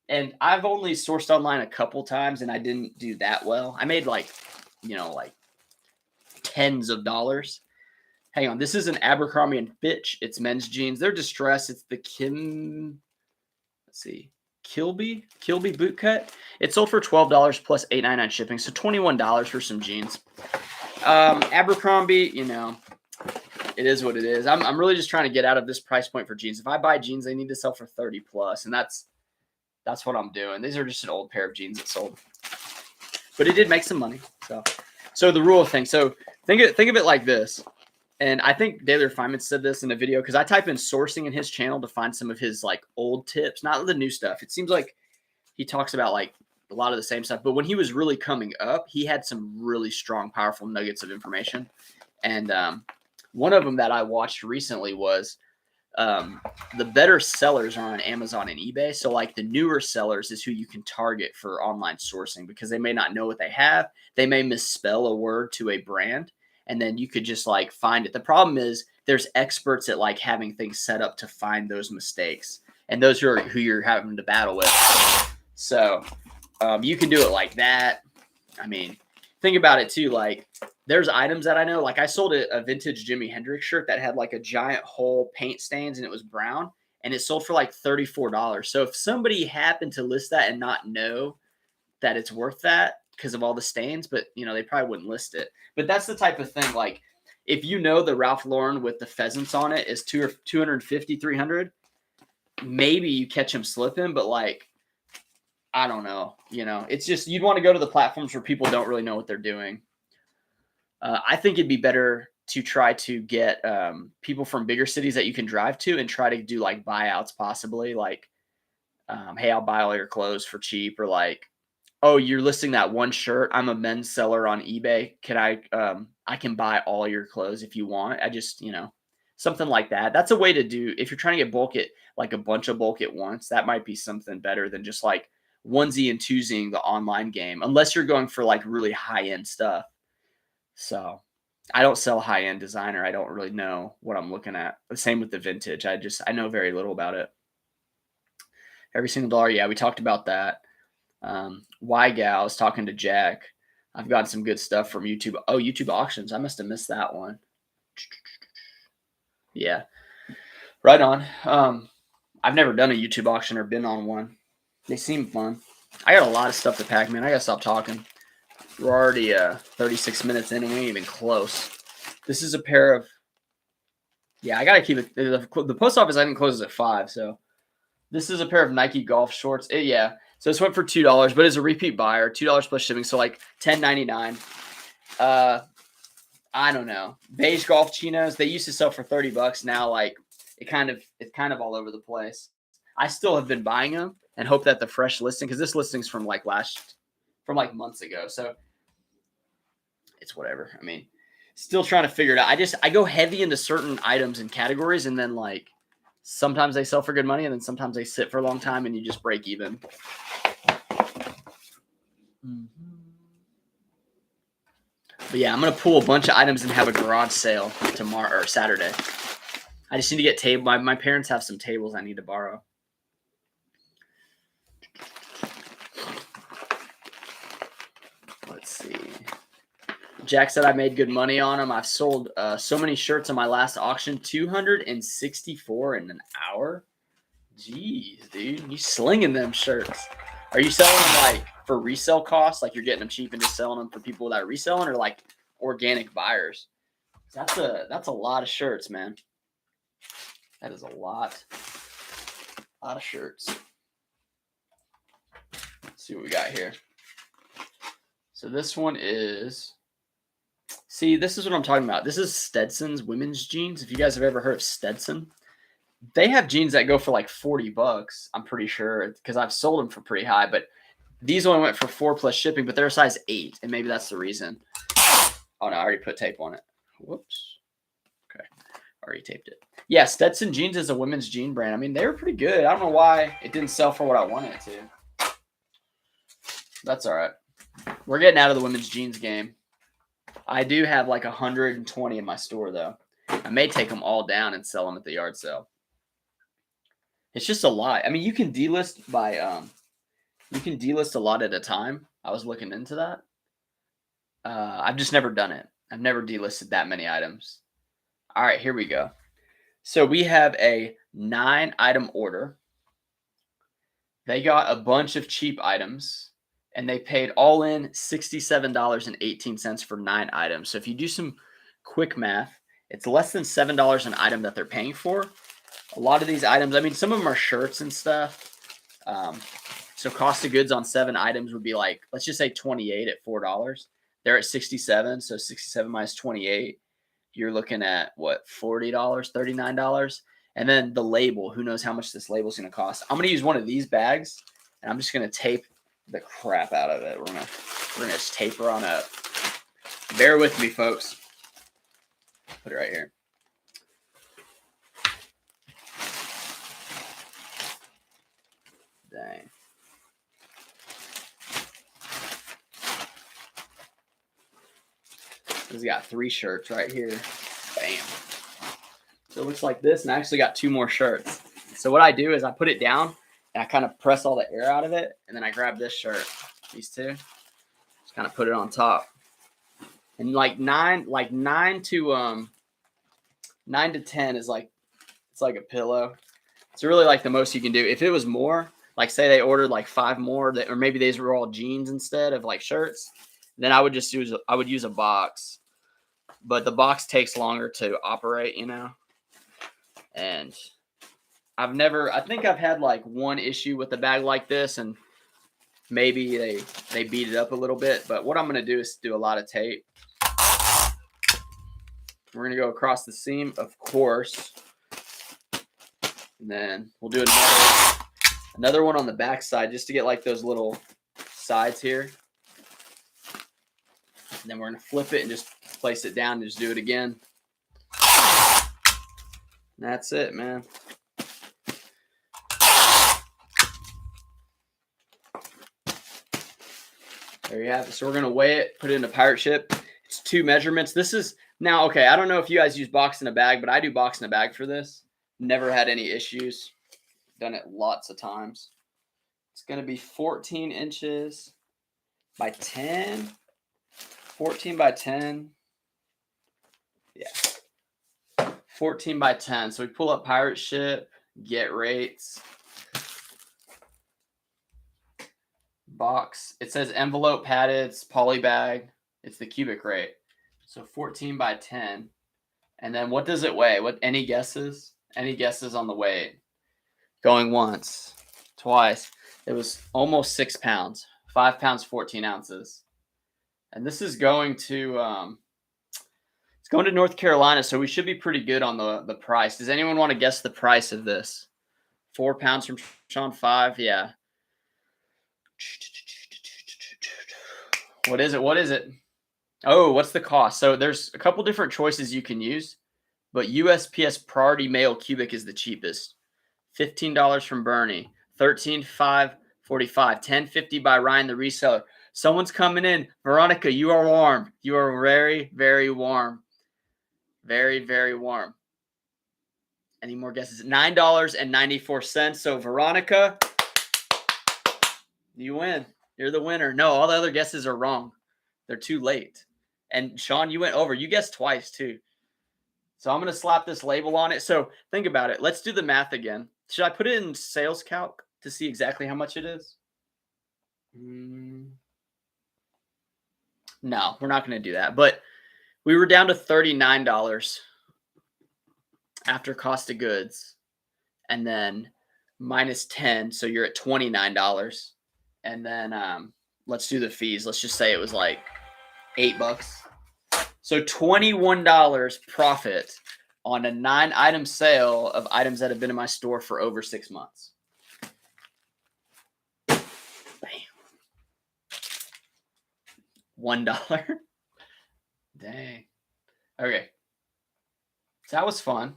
And I've only sourced online a couple times and I didn't do that well. I made like tens of dollars. Hang on. This is an Abercrombie and Fitch. It's men's jeans. They're distressed. It's the Kilby boot cut. It sold for $12 plus $8.99 shipping. So $21 for some jeans. Abercrombie, it is what it is. I'm really just trying to get out of this price point for jeans. If I buy jeans, they need to sell for 30 plus, and that's what I'm doing. These are just an old pair of jeans that sold, but it did make some money. So the rule thing. So think of it like this. And I think Daily Refinement said this in a video because I type in sourcing in his channel to find some of his like old tips, not the new stuff. It seems like he talks about like a lot of the same stuff, but when he was really coming up, he had some really strong, powerful nuggets of information. And one of them that I watched recently was the better sellers are on Amazon and eBay. So like the newer sellers is who you can target for online sourcing because they may not know what they have. They may misspell a word to a brand, and then you could just like find it. The problem is there's experts at like having things set up to find those mistakes, and those are who you're having to battle with. So you can do it like that. I mean, think about it too. Like there's items that I know, like I sold a vintage Jimi Hendrix shirt that had like a giant hole paint stains and it was brown and it sold for like $34. So if somebody happened to list that and not know that it's worth that because of all the stains, but they probably wouldn't list it. But that's the type of thing, like if the Ralph Lauren with the pheasants on it is 250, 300, maybe you catch him slipping, but like, I don't know, it's just, you'd want to go to the platforms where people don't really know what they're doing. I think it'd be better to try to get people from bigger cities that you can drive to and try to do like buyouts, possibly like, hey, I'll buy all your clothes for cheap, or like, oh, you're listing that one shirt. I'm a men's seller on eBay. Can I can buy all your clothes if you want. I just, something like that. That's a way to do, if you're trying to get bulk at like a bunch of bulk at once, that might be something better than just like onesie and twosieing the online game, unless you're going for like really high end stuff. So I don't sell high end designer. I don't really know what I'm looking at. The same with the vintage. I know very little about it. Every single dollar. Yeah, we talked about that. Y-Gal is talking to Jack. I've gotten some good stuff from YouTube. Oh, YouTube auctions. I must have missed that one. Yeah, right on. I've never done a YouTube auction or been on one. They seem fun. I got a lot of stuff to pack, man. I gotta stop talking. We're already 36 minutes in and we ain't even close. This is a pair of, yeah, I gotta keep it. The post office I think closes at 5, so this is a pair of Nike golf shorts. Yeah. So this went for $2, but it's a repeat buyer, $2 plus shipping, so like $10.99. I don't know. Beige golf chinos, they used to sell for $30. Now like it's kind of all over the place. I still have been buying them and hope that the fresh listing, because this listing's from like months ago. So it's whatever. I mean, still trying to figure it out. I go heavy into certain items and categories, and then like sometimes they sell for good money, and then sometimes they sit for a long time and you just break even. But yeah, I'm going to pull a bunch of items and have a garage sale tomorrow or Saturday. I just need to get table. My parents have some tables I need to borrow. Let's see. Jack said I made good money on them. I've sold so many shirts on my last auction, 264 in an hour. Jeez, dude, you slinging them shirts. Are you selling them like for resale costs, like you're getting them cheap and just selling them for people that are reselling, or like organic buyers? That's a lot of shirts, man. That is a lot of shirts. Let's see what we got here. So this one is, see, this is what I'm talking about. This is Stetson's women's jeans. If you guys have ever heard of Stetson, they have jeans that go for like $40. I'm pretty sure, because I've sold them for pretty high, but these only went for 4 plus shipping, but they're a size 8, and maybe that's the reason. Oh no, I already put tape on it. Whoops. Okay, already taped it. Yeah, Stetson jeans is a women's jean brand. I mean, they were pretty good. I don't know why it didn't sell for what I wanted it to. That's all right. We're getting out of the women's jeans game. I do have like 120 in my store, though. I may take them all down and sell them at the yard sale. It's just a lot. I mean, you can delist by you can delist a lot at a time. I was looking into that. I've just never done it. I've never delisted that many items. All right, here we go. So we have a 9-item order. They got a bunch of cheap items, and they paid all in $67.18 for 9 items. So if you do some quick math, it's less than $7 an item that they're paying for. A lot of these items, I mean, some of them are shirts and stuff. So cost of goods on 7 items would be like, let's just say 28 at $4. They're at 67, so 67 minus 28. You're looking at what, $40, $39? And then the label, who knows how much this label is going to cost. I'm going to use one of these bags, and I'm just going to tape the crap out of it. We're gonna just taper on up. Bear with me, folks. Put it right here. Dang. He's got 3 shirts right here. Bam. So it looks like this, and I actually got 2 more shirts. So what I do is I put it down, and I kind of press all the air out of it, and then I grab this shirt, these 2, just kind of put it on top. And like 9 to 10 is like, it's like a pillow. It's really like the most you can do. If it was more, like say they ordered like 5 more, or maybe these were all jeans instead of like shirts, then I would just use a box. But the box takes longer to operate, And I think I've had like one issue with a bag like this, and maybe they beat it up a little bit. But what I'm gonna do is do a lot of tape. We're gonna go across the seam, of course. And then we'll do another one on the back side just to get like those little sides here. And then we're going to flip it and just place it down and just do it again. And that's it, man. There you have it. So we're going to weigh it, put it in a pirate ship. It's 2 measurements. This is now, okay, I don't know if you guys use box in a bag, but I do box in a bag for this. Never had any issues. Done it lots of times. It's going to be 14 inches by 10. 14 by 10. Yeah. 14 by 10. So we pull up pirate ship, get rates. Box. It says envelope padded, it's poly bag. It's the cubic rate. So 14 by 10. And then what does it weigh? Any guesses? Any guesses on the weight? Going once, twice. It was almost 6 pounds. 5 pounds, 14 ounces. And this is going to it's going to North Carolina, so we should be pretty good on the price. Does anyone want to guess the price of this? 4 pounds from Sean, 5? Yeah. What is it? What is it? Oh, what's the cost? So there's a couple different choices you can use, but USPS Priority Mail Cubic is the cheapest. $15 from Bernie, $13,545, $10.50 by Ryan the reseller. Someone's coming in. Veronica, you are warm. You are very, very warm. Very, very warm. Any more guesses? $9.94. So Veronica, you win. You're the winner. No, all the other guesses are wrong. They're too late. And Sean, you went over. You guessed twice too. So I'm going to slap this label on it. So think about it. Let's do the math again. Should I put it in sales calc to see exactly how much it is? No, we're not going to do that. But we were down to $39 after cost of goods. And then minus 10. So you're at $29. And then let's do the fees. Let's just say it was like $8. So $21 profit on a 9-item sale of items that have been in my store for over 6 months. Bam. $1. Dang. Okay. So that was fun.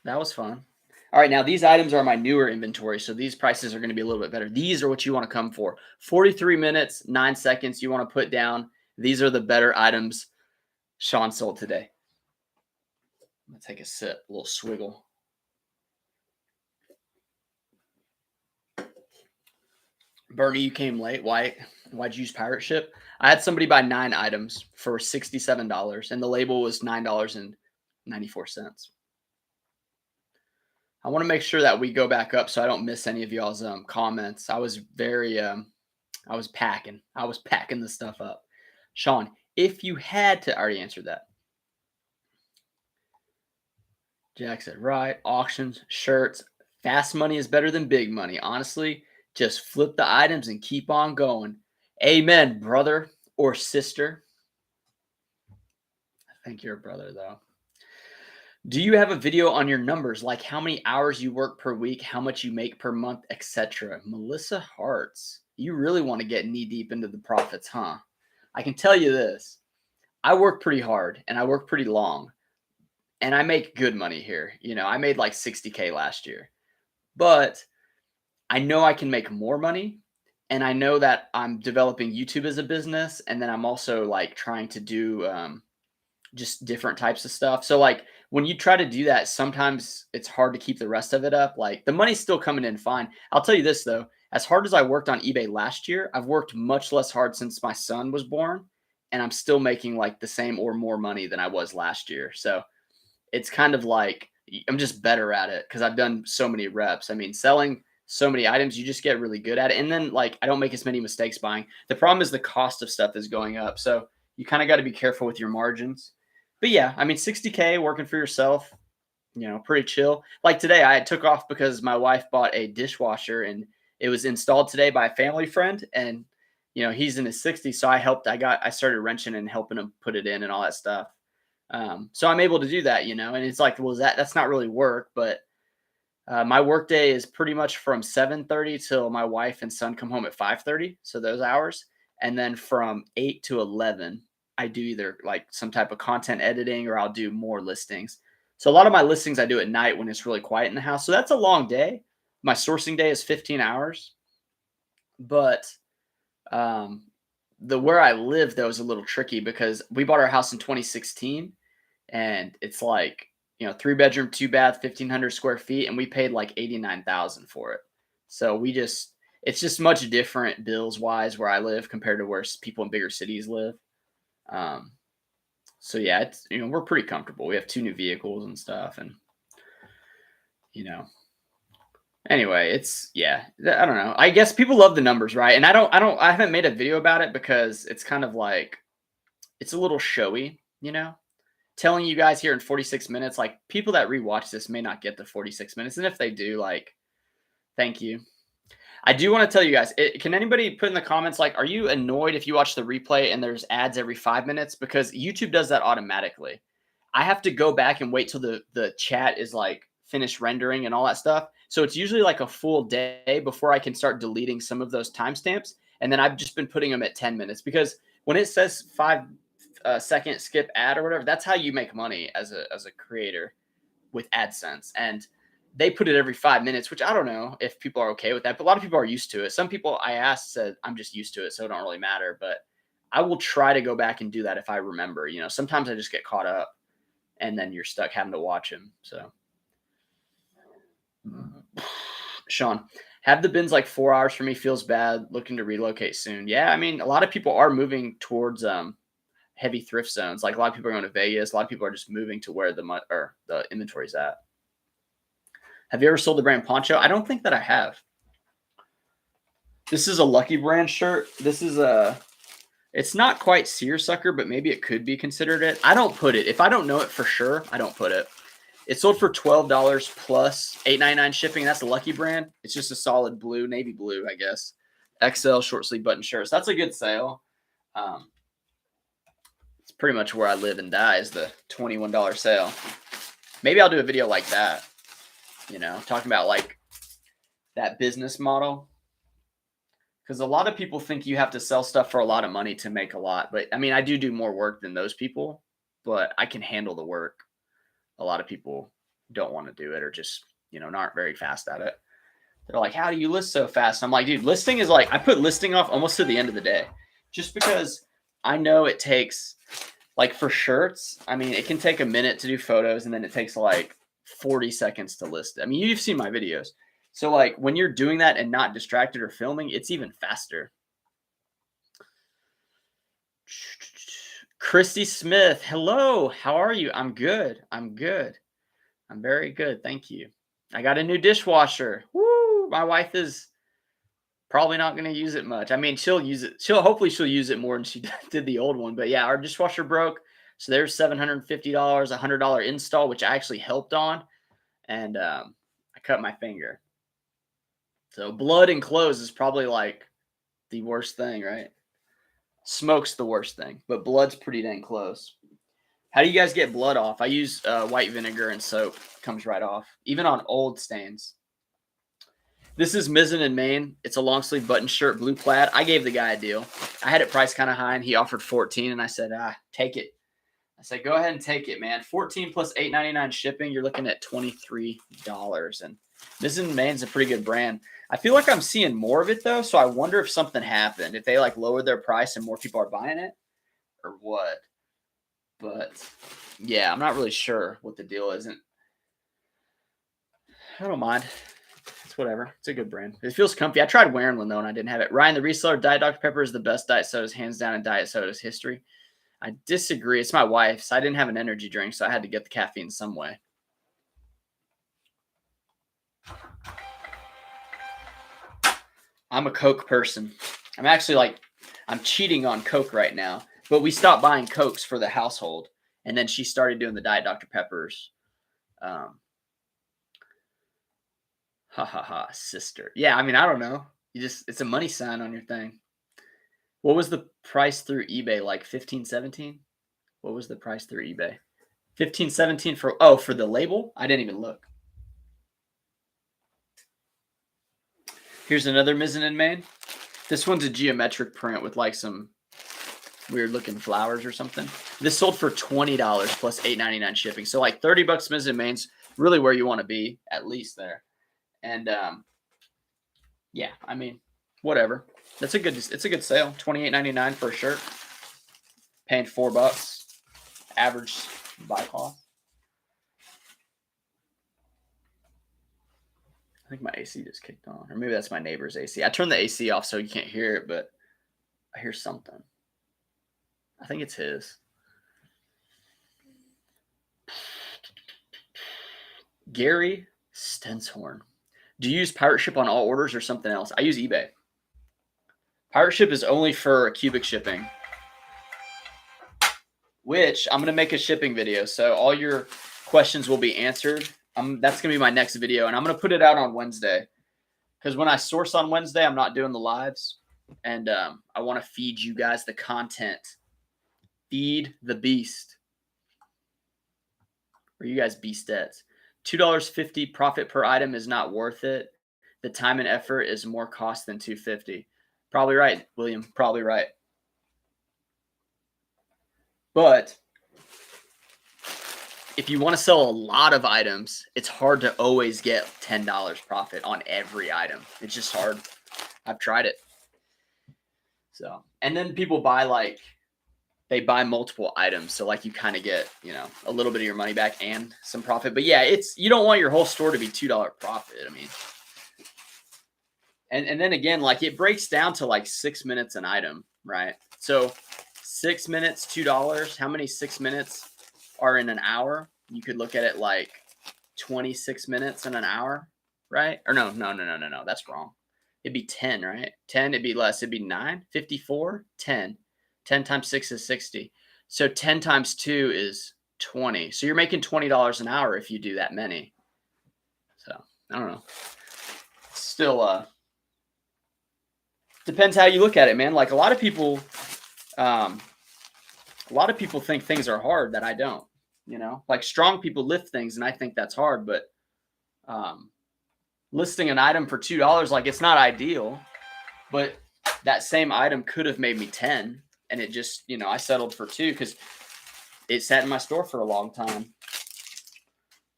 That was fun. All right, now these items are my newer inventory, so these prices are going to be a little bit better. These are what you want to come for. 43 minutes, 9 seconds you want to put down. These are the better items Sean sold today. I'm going to take a sip, a little swiggle. Bernie, you came late. Why'd you use pirate ship? I had somebody buy 9 items for $67, and the label was $9.94. I want to make sure that we go back up so I don't miss any of y'all's comments. I was packing the stuff up. Sean, if you had to, I already answered that. Jack said, right. Auctions, shirts. Fast money is better than big money. Honestly, just flip the items and keep on going. Amen, brother or sister. I think you're a brother, though. Do you have a video on your numbers, like how many hours you work per week, how much you make per month, etc.? Melissa Hartz, you really want to get knee deep into the profits, huh? I can tell you this. I work pretty hard and I work pretty long and I make good money here. I made like $60K last year, but I know I can make more money. And I know that I'm developing YouTube as a business. And then I'm also like trying to do just different types of stuff. So like when you try to do that, sometimes it's hard to keep the rest of it up. Like the money's still coming in fine. I'll tell you this though, as hard as I worked on eBay last year, I've worked much less hard since my son was born. and I'm still making like the same or more money than I was last year. So it's kind of like I'm just better at it because I've done so many reps. I mean, selling so many items, you just get really good at it. And then like I don't make as many mistakes buying. The problem is the cost of stuff is going up. So you kind of got to be careful with your margins. But yeah, I mean, 60K working for yourself, pretty chill. Like today, I took off because my wife bought a dishwasher and it was installed today by a family friend. And, he's in his 60s. So I helped. I started wrenching and helping him put it in and all that stuff. So I'm able to do that, and it's like, well, that's not really work, but my work day is pretty much from 7:30 till my wife and son come home at 5:30. So those hours. And then from 8 to 11, I do either like some type of content editing or I'll do more listings. So a lot of my listings I do at night when it's really quiet in the house. So that's a long day. My sourcing day is 15 hours, but the where I live though is a little tricky because we bought our house in 2016 and it's like 3-bedroom, 2-bath, 1,500 square feet, and we paid like 89,000 for it. So it's just much different bills wise where I live compared to where people in bigger cities live. So yeah, it's we're pretty comfortable. We have 2 new vehicles and stuff, and anyway, I don't know. I guess people love the numbers, right? And I haven't made a video about it because it's kind of like it's a little showy, telling you guys here in 46 minutes, like people that rewatch this may not get the 46 minutes. And if they do, like, thank you. I do want to tell you guys, can anybody put in the comments, like, are you annoyed if you watch the replay and there's ads every 5 minutes? Because YouTube does that automatically. I have to go back and wait till the chat is like finished rendering and all that stuff. So it's usually like a full day before I can start deleting some of those timestamps. And then I've just been putting them at 10 minutes because when it says 5-second skip ad or whatever, that's how you make money as a creator with AdSense. And they put it every 5 minutes, which I don't know if people are okay with that, but a lot of people are used to it. Some people I asked said, I'm just used to it, so it don't really matter. But I will try to go back and do that if I remember. Sometimes I just get caught up and then you're stuck having to watch him. So Sean, have the bins like 4 hours for me feels bad. Looking to relocate soon. Yeah, I mean, a lot of people are moving towards heavy thrift zones. Like a lot of people are going to Vegas. A lot of people are just moving to where the inventory is at. Have you ever sold the brand Poncho? I don't think that I have. This is a Lucky Brand shirt. This is it's not quite seersucker, but maybe it could be considered it. I don't put it. If I don't know it for sure, I don't put it. It sold for $12 plus $8.99 shipping. That's a Lucky Brand. It's just a solid blue, navy blue, I guess. XL short sleeve button shirt. So that's a good sale. It's pretty much where I live and die is the $21 sale. Maybe I'll do a video like that. Talking about like that business model. Because a lot of people think you have to sell stuff for a lot of money to make a lot. But I mean, I do more work than those people, but I can handle the work. A lot of people don't want to do it or just, aren't very fast at it. They're like, how do you list so fast? I'm like, dude, listing is like, I put listing off almost to the end of the day just because I know it takes like for shirts. I mean, it can take a minute to do photos and then it takes like 40 seconds to list it. I mean, you've seen my videos. So like when you're doing that and not distracted or filming, it's even faster. Christy Smith. Hello. How are you? I'm good. I'm very good. Thank you. I got a new dishwasher. Woo. My wife is probably not going to use it much. I mean, she'll use it. Hopefully she'll use it more than she did the old one. But yeah, our dishwasher broke. So there's $750, $100 install, which I actually helped on. And I cut my finger. So blood and clothes is probably like the worst thing, right? Smoke's the worst thing, but blood's pretty dang close. How do you guys get blood off? I use white vinegar and soap. Comes right off, even on old stains. This is Mizzen in Maine. It's a long sleeve button shirt, blue plaid. I gave the guy a deal. I had it priced kind of high, and he offered 14, and I said, take it. I said, go ahead and take it, man. 14 plus $8.99 shipping. You're looking at $23. And Mizzen in Maine's a pretty good brand. I feel like I'm seeing more of it though, so I wonder if something happened. If they like lowered their price and more people are buying it, or what. But yeah, I'm not really sure what the deal is. And I don't mind. It's whatever. It's a good brand. It feels comfy. I tried wearing one though, and I didn't have it. Ryan, the Reseller Diet Dr. Pepper is the best diet sodas, hands down, in diet sodas history. I disagree. It's my wife's. I didn't have an energy drink, so I had to get the caffeine some way. I'm a Coke person. I'm actually I'm cheating on Coke right now, but we stopped buying Cokes for the household, and then she started doing the Diet Dr. Peppers. Sister. Yeah, I mean, I don't know. It's a money sign on your thing. What was the price through eBay? Like 15, 17? What was the price through eBay? 15, 17 for the label? I didn't even look. Here's another Mizzen in Maine. This one's a geometric print with like some weird looking flowers or something. This sold for $20 plus $8.99 shipping. So like $30 Mizzen in Maine's really where you want to be, at least there. And yeah, I mean, whatever. It's a good sale. $28.99 for a shirt. Paying $4 average buy cost. I think my AC just kicked on, or maybe that's my neighbor's AC. I turned the AC off so you can't hear it, but I hear something. I think it's his. Gary Stenshorn. Do you use Pirate Ship on all orders or something else? I use eBay. Pirate Ship is only for cubic shipping, which I'm going to make a shipping video. So all your questions will be answered. That's going to be my next video, and I'm going to put it out on Wednesday because when I source on Wednesday, I'm not doing the lives, and I want to feed you guys the content. Feed the beast. Or you guys beastettes. $2.50 profit per item is not worth it. The time and effort is more cost than $2.50. Probably right, William. Probably right. But if you want to sell a lot of items, it's hard to always get $10 profit on every item. It's just hard. I've tried it. So, and then people buy they buy multiple items. So like you kind of get, a little bit of your money back and some profit. But yeah, you don't want your whole store to be $2 profit. I mean, and then again, like it breaks down to like 6 minutes an item, right? So 6 minutes, $2. How many 6 minutes are in an hour? You could look at it like 26 minutes in an hour, right? Or no. That's wrong. It'd be 10, right? 10, it'd be less. It'd be 9, 54, 10. 10 times 6 is 60. So 10 times 2 is 20. So you're making $20 an hour if you do that many. So I don't know. Still, depends how you look at it, man. Like a lot of people think things are hard that I don't. Like strong people lift things, and I think that's hard. But listing an item for $2, like it's not ideal, but that same item could have made me 10. And it just, I settled for 2 because it sat in my store for a long time.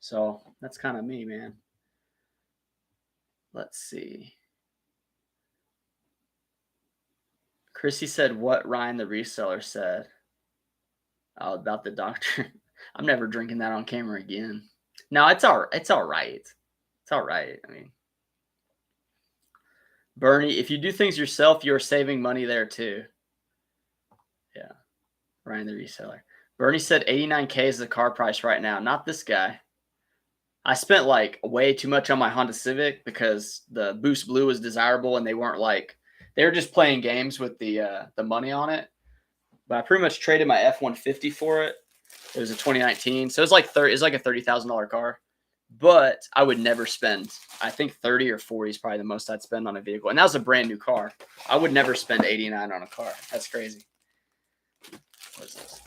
So that's kind of me, man. Let's see. Chrissy said what Ryan the Reseller said. Oh, about the doctor. I'm never drinking that on camera again. No, it's all right. It's all right. I mean, Bernie, if you do things yourself, you're saving money there too. Yeah. Ryan the Reseller. Bernie said $89K is the car price right now. Not this guy. I spent like way too much on my Honda Civic because the Boost Blue was desirable and they were just playing games with the money on it. But I pretty much traded my F-150 for it. It was a 2019. So it's like a $30,000 car. But I would never spend, I think 30 or 40 is probably the most I'd spend on a vehicle. And that was a brand new car. I would never spend 89 on a car. That's crazy. What is this?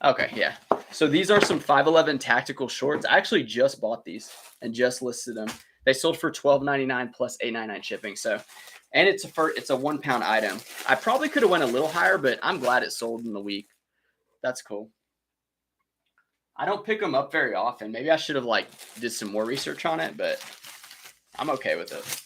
Okay, yeah. So these are some 511 tactical shorts. I actually just bought these and just listed them. They sold for $12.99 plus $8.99 shipping. So, and it's a 1 pound item. I probably could have went a little higher, but I'm glad it sold in the week. That's cool. I don't pick them up very often. Maybe I should have did some more research on it, but I'm okay with it.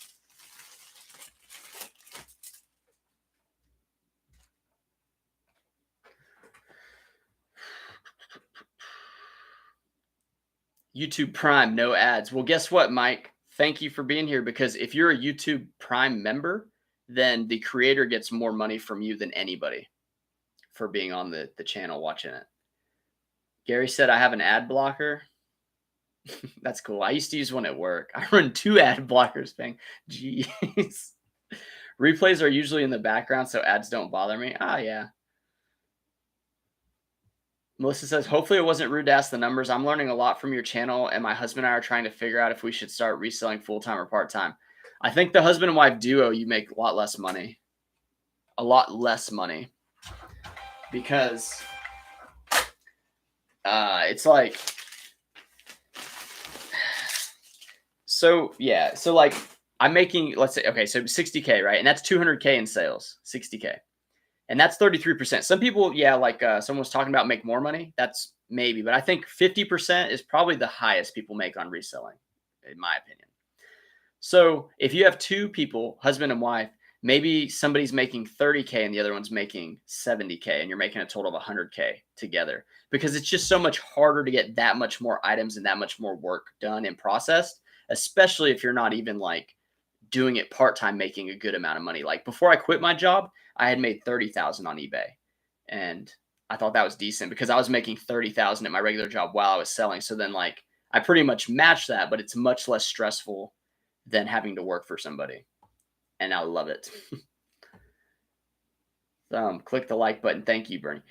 YouTube Prime, no ads. Well, guess what, Mike? thank you for being here, because if you're a YouTube Prime member, then the creator gets more money from you than anybody for being on the channel watching it. Gary said, I have an ad blocker. That's cool. I used to use one at work. I run 2 ad blockers, thing. Jeez. Replays are usually in the background, so ads don't bother me. Ah, yeah. Melissa says, hopefully it wasn't rude to ask the numbers. I'm learning a lot from your channel, and my husband and I are trying to figure out if we should start reselling full-time or part-time. I think the husband and wife duo, you make a lot less money. A lot less money. Because it's like, so yeah, so like I'm making, let's say, okay, so 60K, right? And that's 200K in sales, 60K. And that's 33%. Some people, yeah, like someone was talking about make more money. That's maybe, but I think 50% is probably the highest people make on reselling, in my opinion. So if you have 2 people, husband and wife, maybe somebody's making 30K and the other one's making 70K, and you're making a total of 100K together, because it's just so much harder to get that much more items and that much more work done and processed, especially if you're not even like doing it part-time, making a good amount of money. Like before I quit my job, I had made 30,000 on eBay, and I thought that was decent because I was making 30,000 at my regular job while I was selling. So then like I pretty much matched that, but it's much less stressful than having to work for somebody. And I love it. Click the like button. Thank you, Bernie.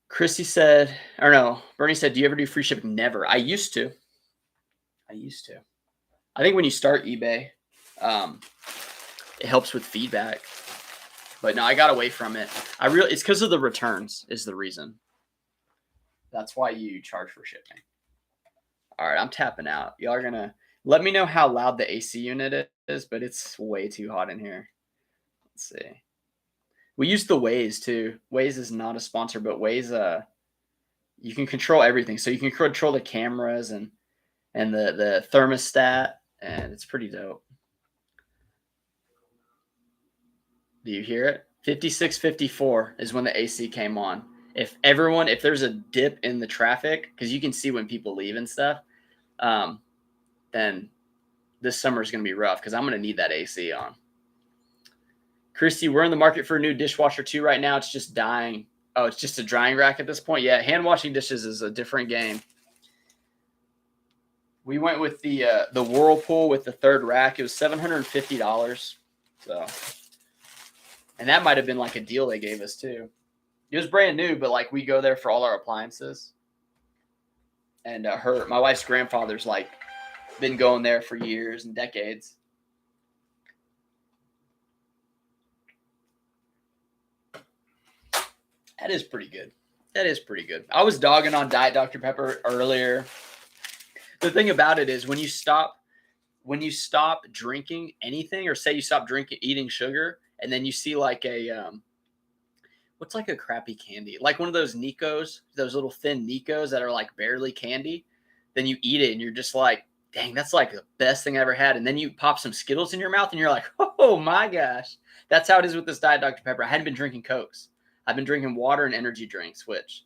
Chrissy said, or no, Bernie said, do you ever do free shipping? Never. I used to. I think when you start eBay, it helps with feedback. But no, I got away from it. It's because of the returns is the reason. That's why you charge for shipping. All right, I'm tapping out. Y'all are gonna let me know how loud the AC unit is, but it's way too hot in here. Let's see. We use the Waze too. Waze is not a sponsor, but Waze, you can control everything. So you can control the cameras and the thermostat, and it's pretty dope. Do you hear it? 56:54 is when the AC came on. If there's a dip in the traffic, because you can see when people leave and stuff, then this summer is going to be rough because I'm going to need that AC on. Christy, we're in the market for a new dishwasher too right now. It's just dying. Oh, it's just a drying rack at this point? Yeah, hand washing dishes is a different game. We went with the Whirlpool with the 3rd rack. It was $750. So, and that might have been like a deal they gave us too. It was brand new, but like we go there for all our appliances. And my wife's grandfather's like been going there for years and decades. That is pretty good. I was dogging on Diet Dr. Pepper earlier. The thing about it is when you stop drinking anything, or say you stop eating sugar, and then you see like a what's like a crappy candy, like one of those Nicos, those little thin Nicos that are like barely candy, then you eat it and you're just like, dang, that's like the best thing I ever had. And then you pop some Skittles in your mouth and you're like, oh my gosh. That's how it is with this Diet Dr. Pepper. I hadn't been drinking Cokes. I've been drinking water and energy drinks, which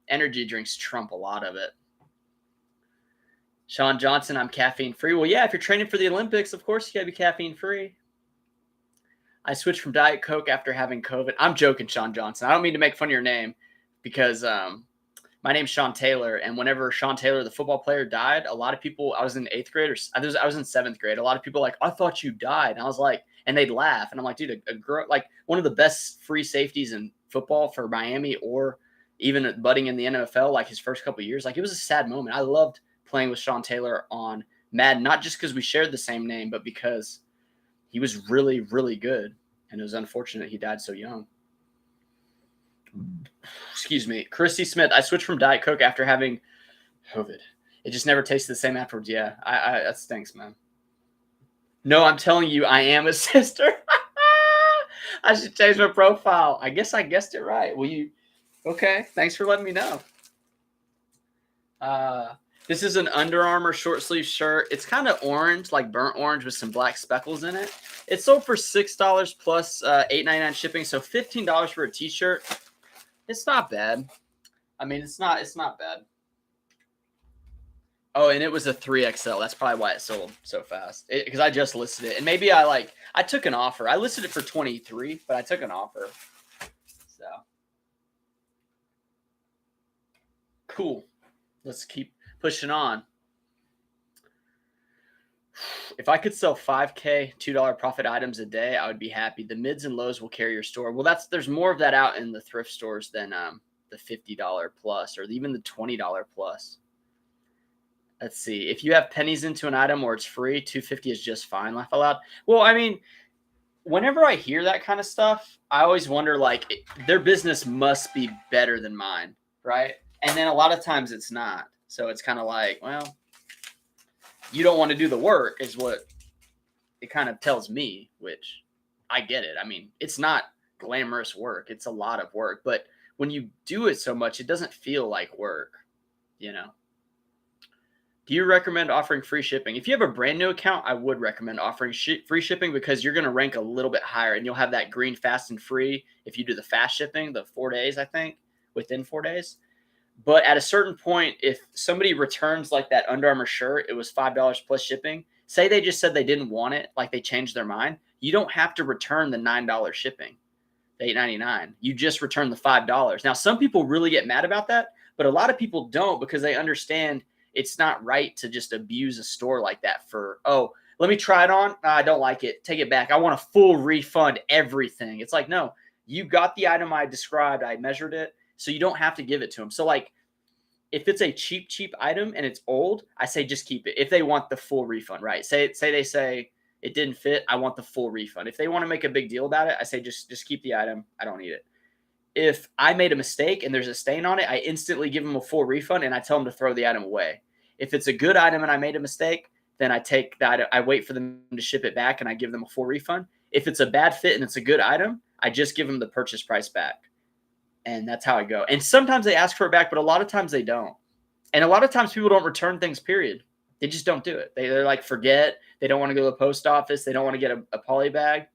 energy drinks trump a lot of it. Sean Johnson, I'm caffeine free. Well, yeah, if you're training for the Olympics, of course you gotta be caffeine free. I switched from Diet Coke after having COVID. I'm joking, Sean Johnson. I don't mean to make fun of your name, because my name's Sean Taylor, and whenever Sean Taylor, the football player, died, a lot of people, I was in 8th grade, or I was in 7th grade. A lot of people were like, I thought you died. And I was like, and they'd laugh. And I'm like, dude, like one of the best free safeties in football for Miami, or even budding in the NFL, like his first couple of years, like it was a sad moment. I loved playing with Sean Taylor on Madden, not just because we shared the same name, but because he was really, really good. And it was unfortunate he died so young. Excuse me. Christy Smith, I switched from Diet Coke after having COVID. It just never tasted the same afterwards. Yeah, that stinks, man. No, I'm telling you, I am a sister. I should change my profile. I guess I guessed it right. Will you? Okay, thanks for letting me know. This is an Under Armour short sleeve shirt. It's kind of orange, like burnt orange with some black speckles in it. It sold for $6 plus $8.99 shipping, so $15 for a t-shirt. It's not bad. I mean, it's not bad. Oh, and it was a 3XL. That's probably why it sold so fast. Because I just listed it. And maybe I took an offer. I listed it for 23, but I took an offer. So cool. Let's keep pushing on. If I could sell 5K $2 profit items a day, I would be happy. The mids and lows will carry your store. Well, there's more of that out in the thrift stores than the $50 plus or even the $20 plus. Let's see. If you have pennies into an item or it's free, 250 is just fine. Laugh aloud. Well, I mean, whenever I hear that kind of stuff, I always wonder their business must be better than mine, right? And then a lot of times it's not. So it's kind of like, well, you don't want to do the work is what it kind of tells me, which I get it. I mean, it's not glamorous work. It's a lot of work, but when you do it so much, it doesn't feel like work, you know? Do you recommend offering free shipping? If you have a brand new account, I would recommend offering free shipping because you're going to rank a little bit higher and you'll have that green fast and free if you do the fast shipping, the 4 days, I think, within 4 days. But at a certain point, if somebody returns like that Under Armour shirt, it was $5 plus shipping. Say they just said they didn't want it, like they changed their mind. You don't have to return the $9 shipping, the $8.99. You just return the $5. Now, some people really get mad about that, but a lot of people don't because they understand it's not right to just abuse a store like that for, oh, let me try it on. I don't like it. Take it back. I want a full refund, everything. It's like, no, you got the item I described. I measured it. So you don't have to give it to them. So if it's a cheap item and it's old, I say just keep it. If they want the full refund, right? Say they say it didn't fit, I want the full refund. If they want to make a big deal about it, I say just keep the item. I don't need it. If I made a mistake and there's a stain on it, I instantly give them a full refund and I tell them to throw the item away. If it's a good item and I made a mistake, then I take that. I wait for them to ship it back and I give them a full refund. If it's a bad fit and it's a good item, I just give them the purchase price back. And that's how I go. And sometimes they ask for it back, but a lot of times they don't. And a lot of times people don't return things, period. They just don't do it. They're like, forget. They don't want to go to the post office. They don't want to get a poly bag.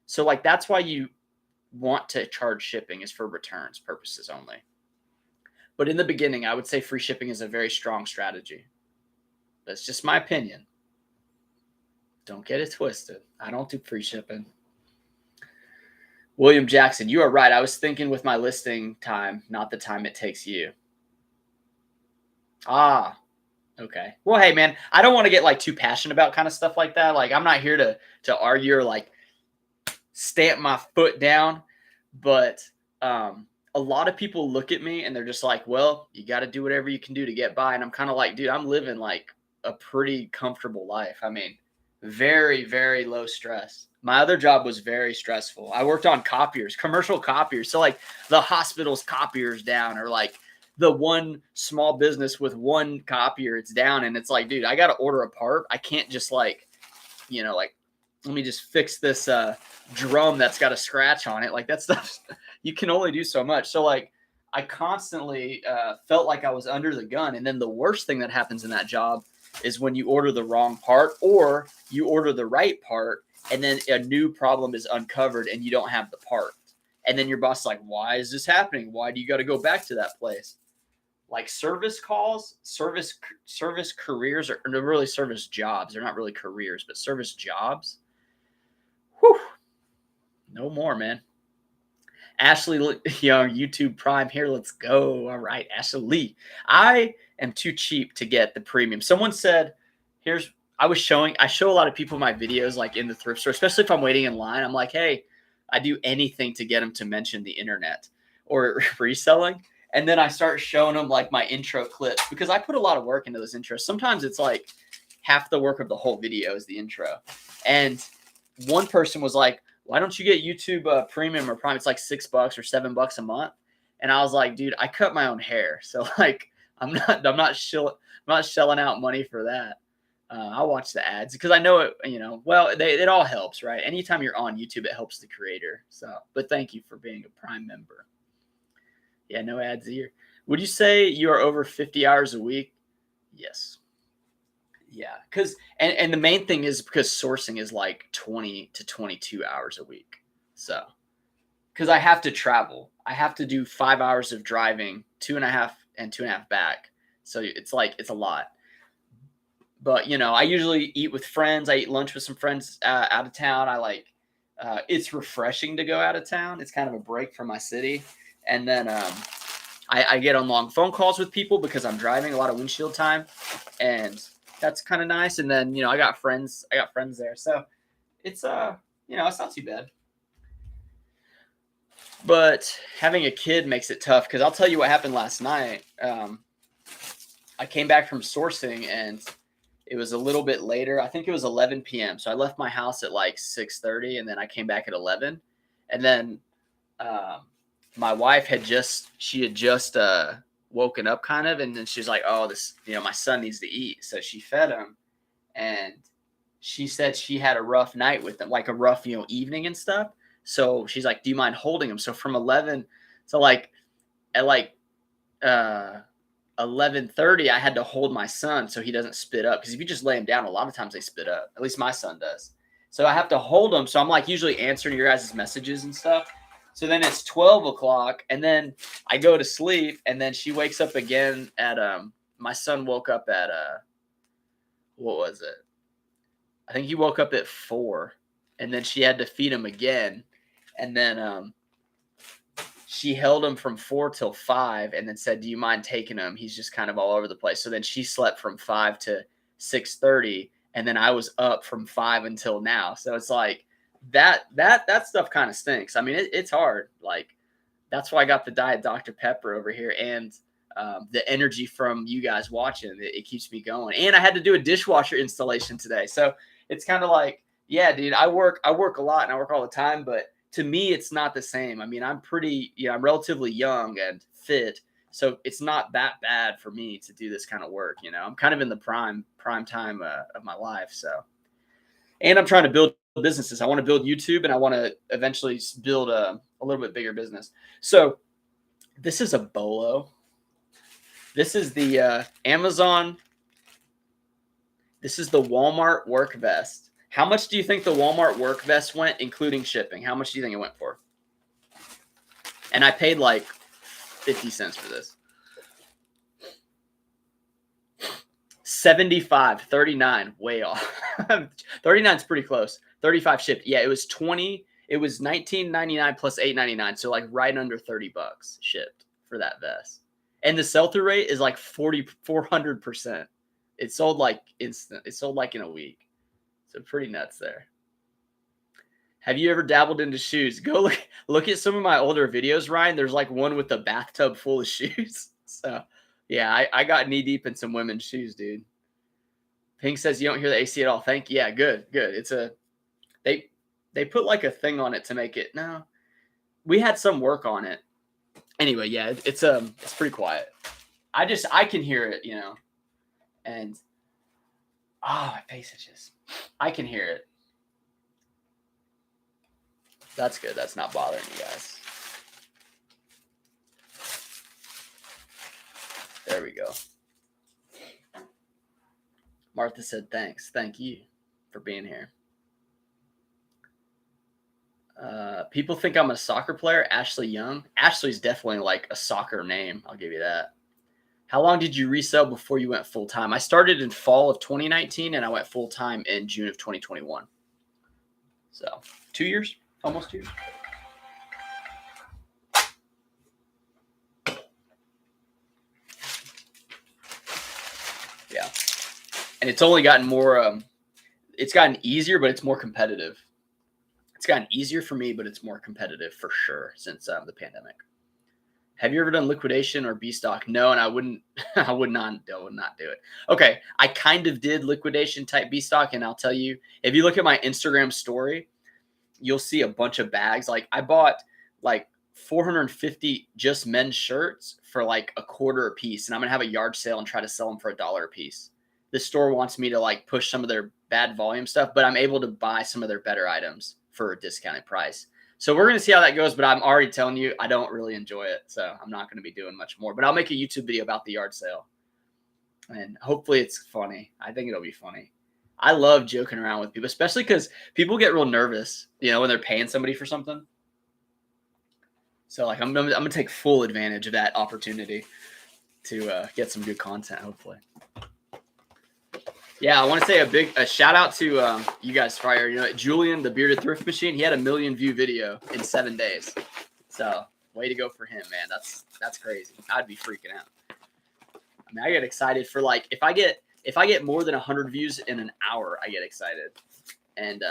So that's why you want to charge shipping is for returns purposes only. But in the beginning, I would say free shipping is a very strong strategy. That's just my opinion. Don't get it twisted. I don't do free shipping. William Jackson, you are right. I was thinking with my listing time, not the time it takes you. Ah, okay. Well, hey, man, I don't want to get too passionate about kind of stuff like that. I'm not here to argue or stamp my foot down. But a lot of people look at me and they're just like, well, you got to do whatever you can do to get by. And I'm kind of like, dude, I'm living a pretty comfortable life. I mean, very, very low stress. My other job was very stressful. I worked on copiers, commercial copiers. So the hospital's copiers down or the one small business with one copier, it's down. And it's like, dude, I got to order a part. I can't just let me just fix this drum that's got a scratch on it. That stuff, you can only do so much. So I constantly felt like I was under the gun. And then the worst thing that happens in that job is when you order the wrong part or you order the right part and then a new problem is uncovered and you don't have the part. And then your boss is like, why is this happening? Why do you got to go back to that place? Service calls, service careers, or really service jobs. They're not really careers, but service jobs. Whew. No more, man. Ashley, YouTube Prime here. Let's go. All right, Ashley Lee. I am too cheap to get the premium. Someone said, I show a lot of people my videos in the thrift store, especially if I'm waiting in line. I'm like, hey, I do anything to get them to mention the internet or reselling. And then I start showing them my intro clips because I put a lot of work into those intros. Sometimes it's half the work of the whole video is the intro. And one person was like, why don't you get YouTube Premium or Prime? It's $6 or $7 a month. And I was like, dude, I cut my own hair. So I'm not shelling out money for that. I'll watch the ads because I know it, it all helps, right? Anytime you're on YouTube, it helps the creator. So, but thank you for being a Prime member. Yeah, no ads here. Would you say you are over 50 hours a week? Yes. Yeah, and the main thing is because sourcing is 20 to 22 hours a week. So, because I have to travel, I have to do 5 hours of driving, 2.5 and 2.5 back. So it's a lot. But, I usually eat with friends. I eat lunch with some friends out of town. It's refreshing to go out of town. It's kind of a break from my city. And then I get on long phone calls with people because I'm driving, a lot of windshield time. And that's kind of nice. And then, I got friends there. So it's, it's not too bad. But having a kid makes it tough because I'll tell you what happened last night. I came back from sourcing and it was a little bit later. I think it was 11 p.m. So I left my house at like 6:30 and then I came back at 11. And then my wife had just woken up kind of. And then she was like, oh, my son needs to eat. So she fed him. And she said she had a rough night with him, like a rough, evening and stuff. So she's like, do you mind holding him? So from 11 to at 11:30, I had to hold my son so he doesn't spit up. Because if you just lay him down, a lot of times they spit up. At least my son does. So I have to hold him. So I'm like usually answering your guys' messages and stuff. So then it's 12 o'clock and then I go to sleep and then she wakes up again at, my son woke up at, what was it? I think he woke up at 4 and then she had to feed him again. And then she held him from 4 till 5 and then said, do you mind taking him? He's just kind of all over the place. So then she slept from 5 to 6:30 and then I was up from 5 until now. So it's like that stuff kind of stinks. I mean, it's hard. Like that's why I got the Diet Dr. Pepper over here and the energy from you guys watching. It keeps me going. And I had to do a dishwasher installation today. So it's kind of like, yeah, dude, I work a lot and I work all the time, but to me, it's not the same. I mean, I'm relatively young and fit, so it's not that bad for me to do this kind of work. I'm kind of in the prime time of my life. So, and I'm trying to build businesses. I want to build YouTube, and I want to eventually build a little bit bigger business. So, this is a bolo. This is the Amazon. This is the Walmart work vest. How much do you think the Walmart work vest went, including shipping? How much do you think it went for? And I paid like 50 cents for this. 75, 39, way off. 39 is pretty close. 35 shipped. Yeah, it was 20. It was $19.99 plus $8.99, so like right under $30 shipped for that vest. And the sell-through rate is like 400%. It sold like instant. It sold like in a week. So pretty nuts there. Have you ever dabbled into shoes? Go look at some of my older videos, Ryan. There's like one with a bathtub full of shoes. So yeah, I got knee deep in some women's shoes, dude. Pink says you don't hear the AC at all. Thank you. Yeah, good. It's they put like a thing on it to make it. No, we had some work on it. Anyway, yeah, it's pretty quiet. I can hear it, and my face itches. I can hear it. That's good. That's not bothering you guys. There we go. Martha said thanks. Thank you for being here. People think I'm a soccer player. Ashley Young. Ashley's definitely like a soccer name. I'll give you that. How long did you resell before you went full time? I started in fall of 2019 and I went full time in June of 2021. So 2 years, almost 2 years. Yeah. And it's only gotten more, it's gotten easier, but it's more competitive. It's gotten easier for me, but it's more competitive for sure since the pandemic. Have you ever done liquidation or B stock? No, and I would not do it. Okay, I kind of did liquidation type B stock, and I'll tell you, if you look at my Instagram story, you'll see a bunch of bags. Like I bought like 450 just men's shirts for like a quarter a piece, and I'm gonna have a yard sale and try to sell them for $1 a piece. The store wants me to like push some of their bad volume stuff, but I'm able to buy some of their better items for a discounted price. So we're going to see how that goes, but I'm already telling you, I don't really enjoy it. So I'm not going to be doing much more, but I'll make a YouTube video about the yard sale and hopefully it's funny. I think it'll be funny. I love joking around with people, especially because people get real nervous, when they're paying somebody for something. So like, I'm going to take full advantage of that opportunity to get some good content, hopefully. Yeah, I want to say a shout out to you guys, Fire. You know, Julian, the bearded thrift machine. He had a 1 million view video in 7 days. So way to go for him, man. That's crazy. I'd be freaking out. I mean, I get excited for like if I get more than 100 views in an hour, I get excited. And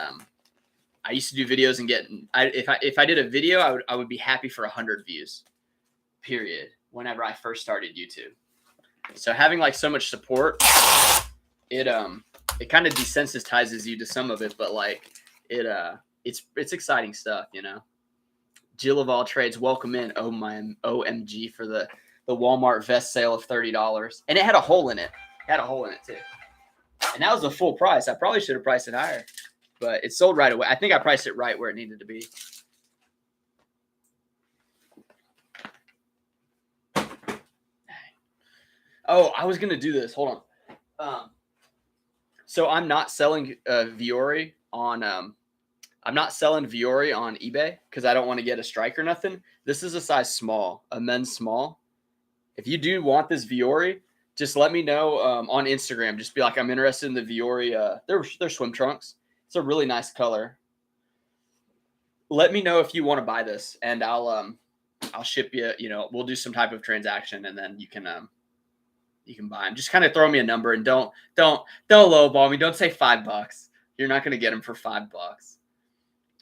I used to do videos and if I did a video, I would be happy for 100 views. Period. Whenever I first started YouTube. So having like so much support, it kind of desensitizes you to some of it, but like it's exciting stuff, you know. Jill of all trades, welcome in. Oh my OMG for the Walmart vest sale of $30. And it had a hole in it. It had a hole in it too. And that was the full price. I probably should have priced it higher. But it sold right away. I think I priced it right where it needed to be. Oh, I was gonna do this. Hold on. So I'm not selling Viore on I'm not selling Viore on eBay because I don't want to get a strike or nothing. This is a size small, a men's small. If you do want this Viore, just let me know on Instagram. Just be like, I'm interested in the Viore. They're swim trunks. It's a really nice color. Let me know if you want to buy this, and I'll ship you. You know, we'll do some type of transaction, and then you can buy them. Just kind of throw me a number and don't lowball me. Don't say $5. You're not gonna get them for $5.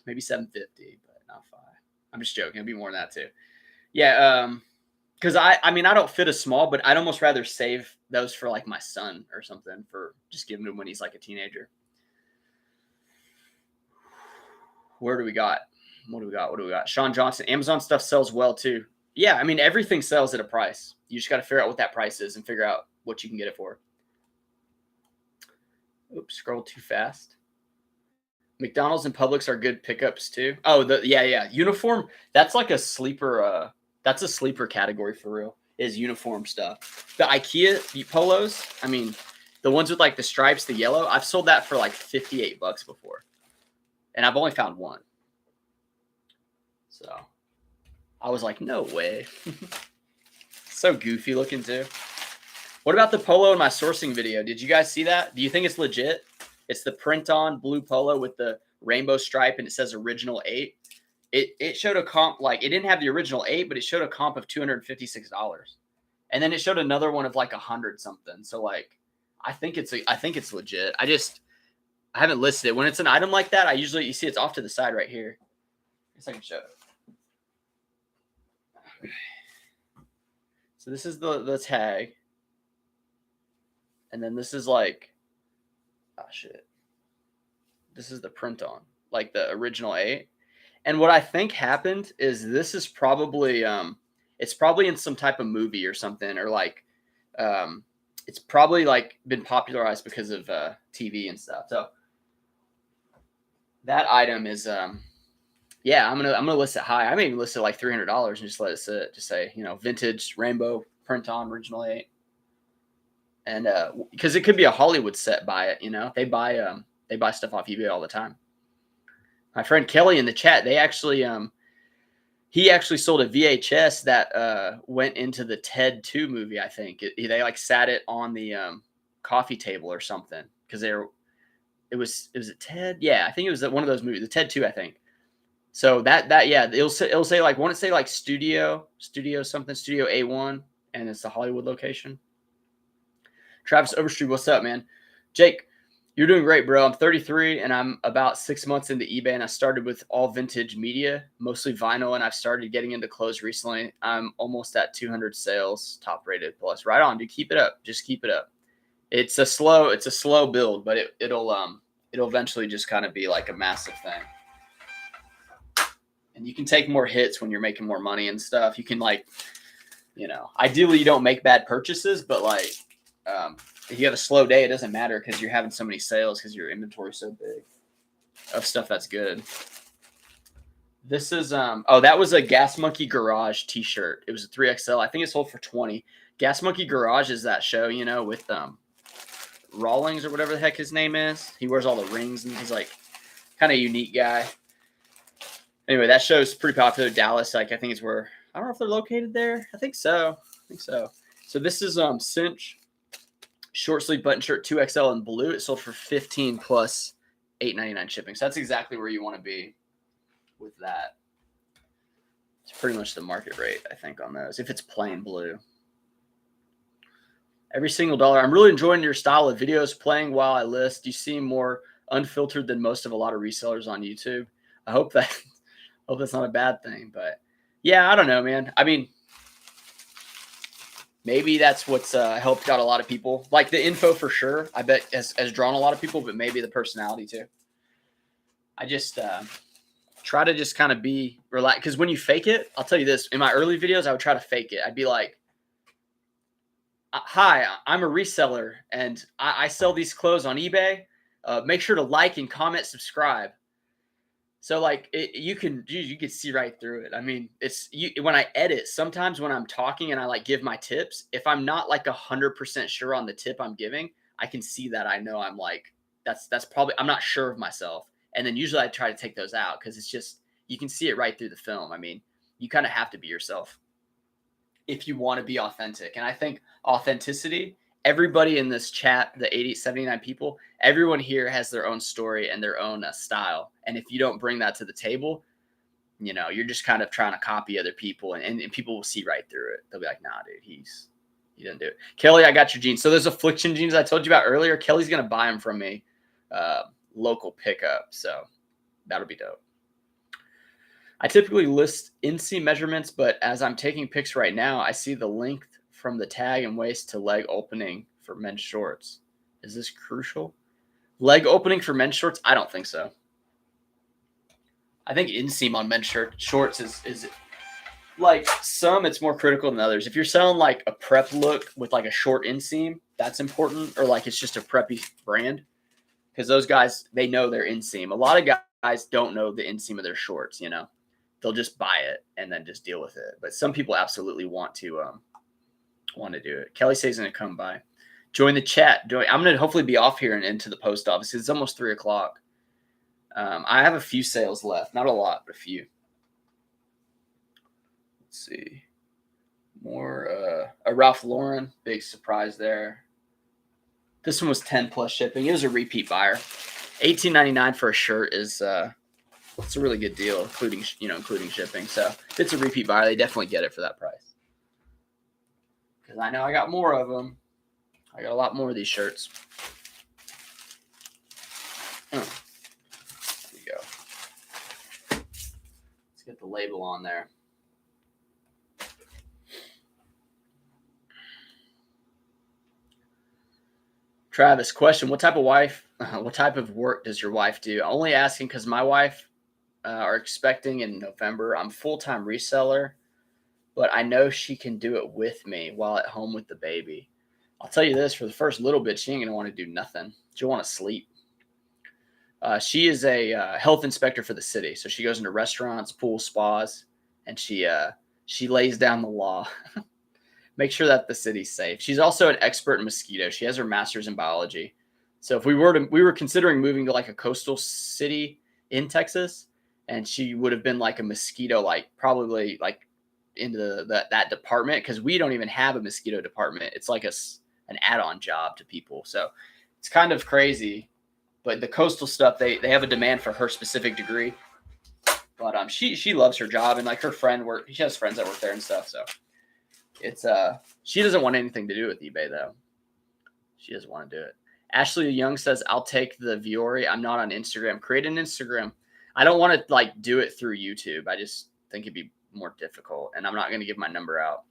Maybe $7.50, but not $5. I'm just joking. It'll be more than that too. Yeah, because I mean I don't fit a small, but I'd almost rather save those for like my son or something for just giving him when he's like a teenager. Where do we got? What do we got? Sean Johnson. Amazon stuff sells well too. Yeah, I mean everything sells at a price. You just got to figure out what that price is and figure out what you can get it for. Oops, scrolled too fast. McDonald's and Publix are good pickups too. Oh, yeah. Uniform, that's like a sleeper that's a sleeper category for real. Is uniform stuff. The IKEA polos, I mean, the ones with like the stripes, the yellow, I've sold that for like $58 before. And I've only found one. So I was like, no way. So goofy looking too. What about the polo in my sourcing video? Did you guys see that? Do you think it's legit? It's the print-on blue polo with the rainbow stripe, and it says original 8. It showed a comp, like it didn't have the original 8, but it showed a comp of $256. And then it showed another one of like 100 something. So like, I think it's legit. I haven't listed it. When it's an item like that, you see it's off to the side right here. I guess I can show it. So this is the tag. And then this is like, oh shit. This is the print on, like the original 8. And what I think happened is this is probably it's probably in some type of movie or something, or like it's probably like been popularized because of TV and stuff. So that item is yeah, I'm gonna list it high. I may even list it like $300 and just let it sit. Just say, you know, vintage rainbow print on original 8. And because it could be a Hollywood set by it, you know, they buy stuff off eBay all the time. My friend Kelly in the chat, he actually sold a VHS that went into the Ted 2 movie. I think they like sat it on the coffee table or something because it was a Ted. Yeah, I think it was one of those movies, the Ted 2, I think. So that yeah, it'll say like, won't it say like studio something, Studio A1, and it's the Hollywood location. Travis Overstreet, what's up, man? Jake, you're doing great, bro. I'm 33 and I'm about 6 months into eBay, and I started with all vintage media, mostly vinyl, and I've started getting into clothes recently. I'm almost at 200 sales, top rated plus. Right on, dude. Keep it up. Just keep it up. It's a slow build, but it'll eventually just kind of be like a massive thing. And you can take more hits when you're making more money and stuff. You can like, you know, ideally you don't make bad purchases, but like if you have a slow day, it doesn't matter because you're having so many sales because your inventory is so big of stuff that's good. This is that was a Gas Monkey Garage t-shirt. It was a 3XL. I think it sold for $20. Gas Monkey Garage is that show, you know, with Rawlings or whatever the heck his name is. He wears all the rings and he's like kind of a unique guy. Anyway, that show is pretty popular. Dallas, like I think is where, I don't know if they're located there. I think so. So this is Cinch. Short sleeve button shirt 2XL in blue. It sold for 15 plus $8.99 shipping. So that's exactly where you want to be with that. It's pretty much the market rate, I think, on those, if it's plain blue. Every single dollar. I'm really enjoying your style of videos, playing while I list. You seem more unfiltered than most of a lot of resellers on YouTube. I hope that's not a bad thing, but yeah, I don't know, man. I mean, maybe that's what's helped out a lot of people. Like the info for sure, I bet has drawn a lot of people, but maybe the personality too. I just try to just kind of be relaxed, because when you fake it, I'll tell you this, in my early videos, I would try to fake it. I'd be like, hi, I'm a reseller and I sell these clothes on eBay. Make sure to like and comment, subscribe. So like you can see right through it. I mean, when I edit, sometimes when I'm talking and I like give my tips, if I'm not like 100% sure on the tip I'm giving, I can see that. I know I'm like, that's probably, I'm not sure of myself. And then usually I try to take those out, because it's just, you can see it right through the film. I mean, you kind of have to be yourself if you want to be authentic. And I think authenticity, everybody in this chat, the 79 people, everyone here has their own story and their own style. And if you don't bring that to the table, you know, you're just kind of trying to copy other people, and people will see right through it. They'll be like, nah, dude, he didn't do it. Kelly, I got your jeans. So those Affliction jeans I told you about earlier, Kelly's going to buy them from me, local pickup. So that'll be dope. I typically list inseam measurements, but as I'm taking pics right now, I see the length from the tag and waist to leg opening for men's shorts. Is this crucial? Leg opening for men's shorts? I don't think so. I think inseam on men's shorts is like, some it's more critical than others. If you're selling like a prep look with like a short inseam, that's important, or like it's just a preppy brand, because those guys, they know their inseam. A lot of guys don't know the inseam of their shorts, you know. They'll just buy it and then just deal with it. But some people absolutely want to do it. Kelly says he's going to come by. Join the chat. I'm going to hopefully be off here and into the post office. It's almost 3 o'clock. I have a few sales left. Not a lot, but a few. Let's see. More a Ralph Lauren. Big surprise there. This one was 10 plus shipping. It was a repeat buyer. $18.99 for a shirt is it's a really good deal, including shipping. So if it's a repeat buyer, they definitely get it for that price. Because I know I got more of them. I got a lot more of these shirts. There we go. Let's get the label on there. Travis, question: what type of work does your wife do? Only asking because my wife are expecting in November. I'm full-time reseller, but I know she can do it with me while at home with the baby. I'll tell you this, for the first little bit, she ain't gonna want to do nothing. She'll want to sleep. She is a health inspector for the city, so she goes into restaurants, pools, spas, and she lays down the law. Make sure that the city's safe. She's also an expert in mosquitoes. She has her master's in biology. So if we were considering moving to like a coastal city in Texas, and she would have been like a mosquito, like probably like into that department, because we don't even have a mosquito department. It's like an add-on job to people. So it's kind of crazy. But the coastal stuff, they have a demand for her specific degree. But she loves her job, and like her friend she has friends that work there and stuff. So it's she doesn't want anything to do with eBay though. She doesn't want to do it. Ashley Young says, I'll take the Viore. I'm not on Instagram. Create an Instagram. I don't want to like do it through YouTube. I just think it'd be more difficult, and I'm not going to give my number out.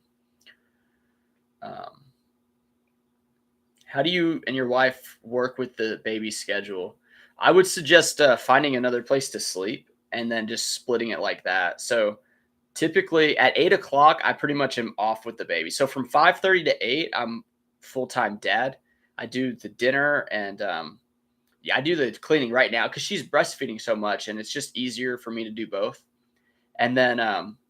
How do you and your wife work with the baby schedule? I would suggest finding another place to sleep and then just splitting it like that. So typically at 8 o'clock, I pretty much am off with the baby. So from 5:30 to 8, I'm full-time dad. I do the dinner and I do the cleaning right now because she's breastfeeding so much, and it's just easier for me to do both. And then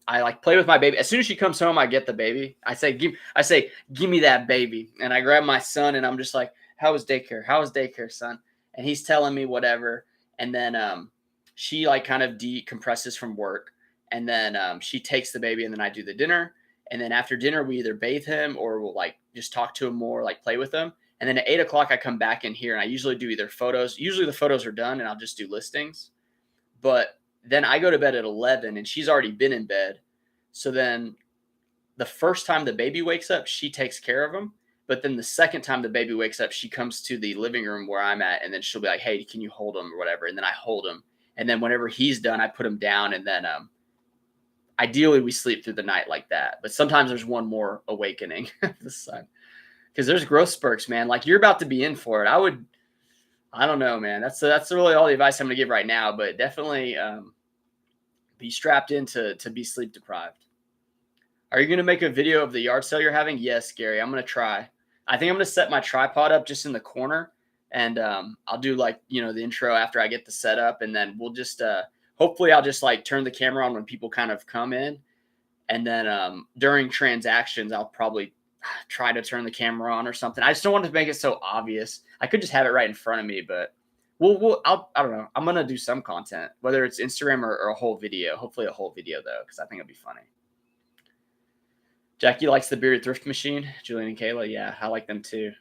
I like play with my baby. As soon as she comes home, I get the baby. I say, give me that baby. And I grab my son, and I'm just like, how was daycare? How was daycare, son? And he's telling me whatever. And then she like kind of decompresses from work. And then she takes the baby, and then I do the dinner. And then after dinner, we either bathe him or we'll like just talk to him more, like play with him. And then at 8 o'clock, I come back in here and I usually do either photos. Usually the photos are done and I'll just do listings. But then I go to bed at 11 and she's already been in bed. So then the first time the baby wakes up, she takes care of him. But then the second time the baby wakes up, she comes to the living room where I'm at. And then she'll be like, hey, can you hold him or whatever? And then I hold him. And then whenever he's done, I put him down. And then ideally we sleep through the night like that. But sometimes there's one more awakening of the sun. Because there's growth spurts, man. Like you're about to be in for it. I don't know, man. That's really all the advice I'm going to give right now. But definitely be strapped in to be sleep deprived. Are you going to make a video of the yard sale you're having? Yes, Gary. I'm going to try. I think I'm going to set my tripod up just in the corner. And I'll do like, the intro after I get the setup. And then we'll just, hopefully I'll just like turn the camera on when people kind of come in. And then during transactions, I'll probably try to turn the camera on or something. I just don't want to make it so obvious. I could just have it right in front of me, but I don't know. I'm going to do some content, whether it's Instagram or a whole video. Hopefully a whole video though, because I think it'll be funny. Jackie likes the bearded thrift machine. Julian and Kayla, yeah, I like them too.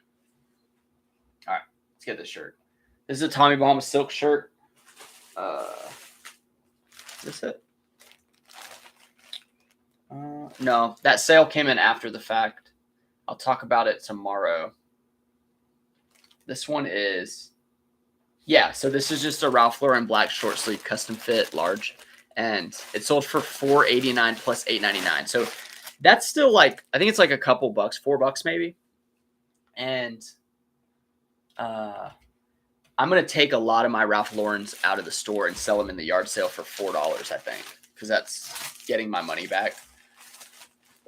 All right, let's get this shirt. This is a Tommy Bahama silk shirt. Is this it? No, that sale came in after the fact. I'll talk about it tomorrow. This one is, so this is just a Ralph Lauren black short sleeve custom fit large. And it sold for $4.89 plus $8.99. So that's still like, I think it's like a couple bucks, $4 maybe. And I'm going to take a lot of my Ralph Laurens out of the store and sell them in the yard sale for $4, I think, because that's getting my money back.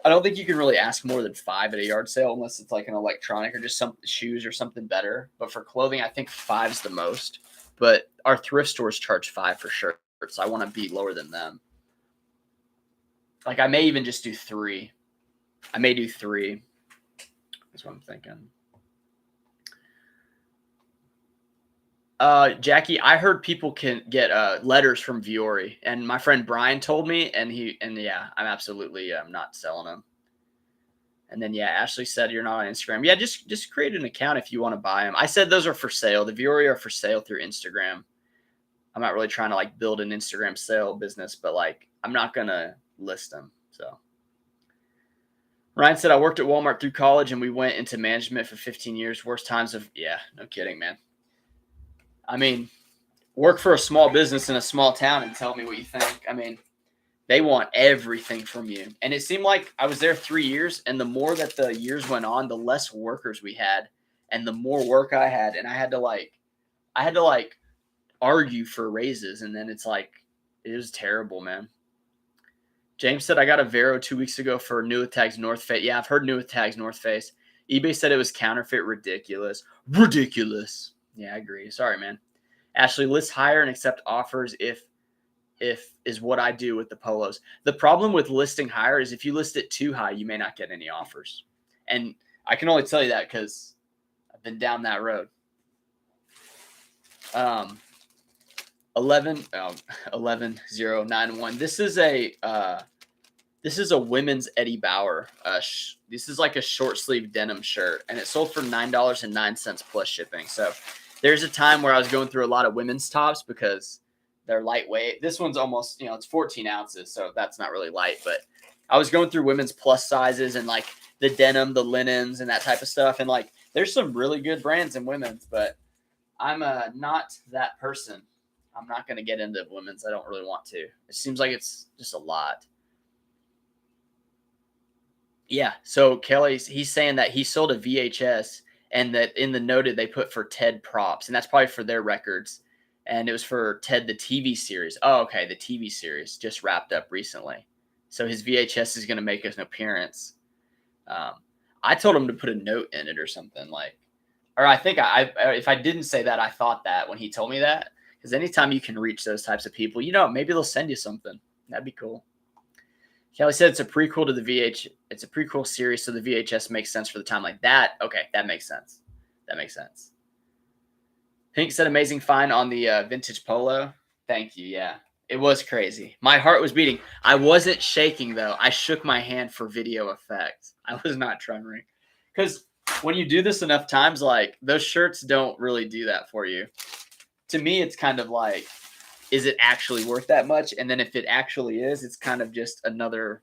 I don't think you can really ask more than $5 at a yard sale unless it's like an electronic or just some shoes or something better. But for clothing, I think $5's the most. But our thrift stores charge $5 for shirts, so I want to be lower than them. Like I may even just do $3. I may do $3. That's what I'm thinking. Jackie, I heard people can get letters from Vuori, and my friend Brian told me, and yeah, I'm absolutely not selling them. And then Ashley said you're not on Instagram. Yeah, just create an account if you want to buy them. I said those are for sale. The Vuori are for sale through Instagram. I'm not really trying to like build an Instagram sale business, but like I'm not gonna list them. So Ryan said I worked at Walmart through college, and we went into management for 15 years. Worst times of no kidding, man. I mean, work for a small business in a small town and tell me what you think. I mean, they want everything from you. And it seemed like I was there 3 years, and the more that the years went on, the less workers we had and the more work I had. And I had to argue for raises. And then it's like, it was terrible, man. James said, I got a Vero 2 weeks ago for New Tags North Face. Yeah, I've heard New Tags North Face. eBay said it was counterfeit. Ridiculous. Yeah, I agree. Sorry, man. Ashley, list higher and accept offers if is what I do with the polos. The problem with listing higher is if you list it too high, you may not get any offers. And I can only tell you that because I've been down that road. 11091. This is a women's Eddie Bauer. This is like a short sleeve denim shirt, and it sold for $9.09 plus shipping. So there's a time where I was going through a lot of women's tops because they're lightweight. This one's almost, it's 14 ounces, so that's not really light. But I was going through women's plus sizes and like the denim, the linens, and that type of stuff. And like, there's some really good brands in women's, but I'm not that person. I'm not going to get into women's. I don't really want to. It seems like it's just a lot. Yeah. So he's saying that he sold a VHS and that in the noted they put for Ted props, and that's probably for their records. And it was for Ted, the TV series. Oh, okay. The TV series just wrapped up recently. So his VHS is going to make an appearance. I told him to put a note in it or something or I think if I didn't say that, I thought that when he told me that, because anytime you can reach those types of people, maybe they'll send you something. That'd be cool. Kelly said it's a prequel to the VH. It's a prequel series, so the VHS makes sense for the time like that. Okay, that makes sense. Pink said amazing find on the vintage polo. Thank you. Yeah, it was crazy. My heart was beating. I wasn't shaking though. I shook my hand for video effect. I was not trembling because when you do this enough times, like those shirts don't really do that for you. To me, it's kind of like, is it actually worth that much? And then if it actually is, it's kind of just another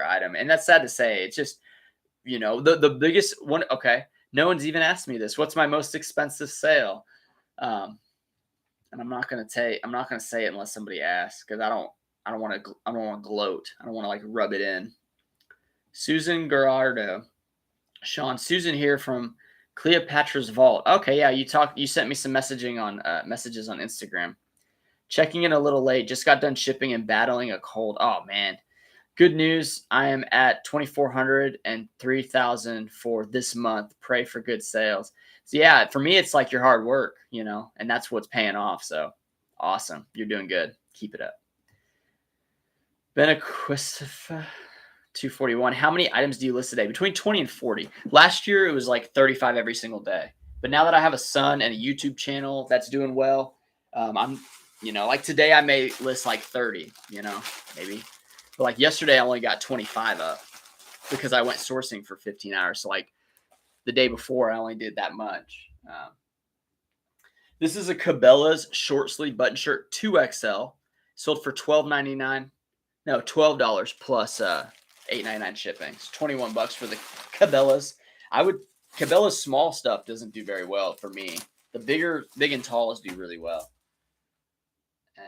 item. And that's sad to say. It's just, the biggest one. Okay. No one's even asked me this. What's my most expensive sale? And I'm not gonna say it unless somebody asks, because I don't want to gloat. I don't want to like rub it in. Susan Gerardo, Sean, Susan here from Cleopatra's Vault. Okay, yeah, you sent me some messages on Instagram. Checking in a little late. Just got done shipping and battling a cold. Oh man. Good news. I am at 2,400 and 3,000 for this month. Pray for good sales. So yeah, for me, it's like your hard work, and that's what's paying off. So awesome. You're doing good. Keep it up. Benequistifa 241. How many items do you list today? Between 20 and 40. Last year, it was like 35 every single day. But now that I have a son and a YouTube channel that's doing well, I'm, like today I may list like 30, maybe. But like yesterday, I only got 25 up because I went sourcing for 15 hours. So like the day before, I only did that much. This is a Cabela's short sleeve button shirt, 2XL, sold for $12.99. No, $12 plus $8.99 shipping. It's $21 for the Cabela's. Cabela's small stuff doesn't do very well for me. The big and talls do really well. And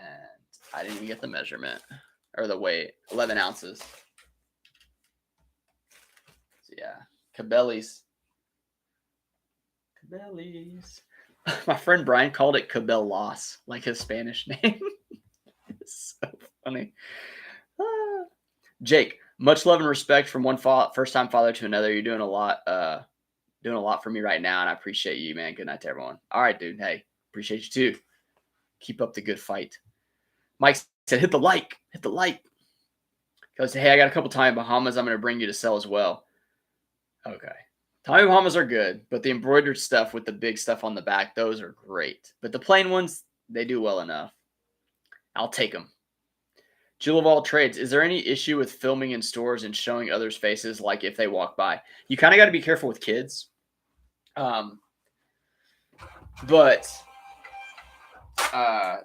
I didn't even get the measurement or the weight, 11 ounces. So yeah, Cabela's. My friend Brian called it Cabela's, like his Spanish name. It's so funny. Jake, much love and respect from one first-time father to another. You're doing a lot for me right now, and I appreciate you, man. Good night to everyone. All right, dude. Hey, appreciate you too. Keep up the good fight. Mike said, hit the like. Goes, hey, I got a couple Tommy Bahamas I'm going to bring you to sell as well. Okay. Tommy Bahamas are good, but the embroidered stuff with the big stuff on the back, those are great. But the plain ones, they do well enough. I'll take them. Jill of all trades, is there any issue with filming in stores and showing others' faces, like if they walk by? You kind of got to be careful with kids. But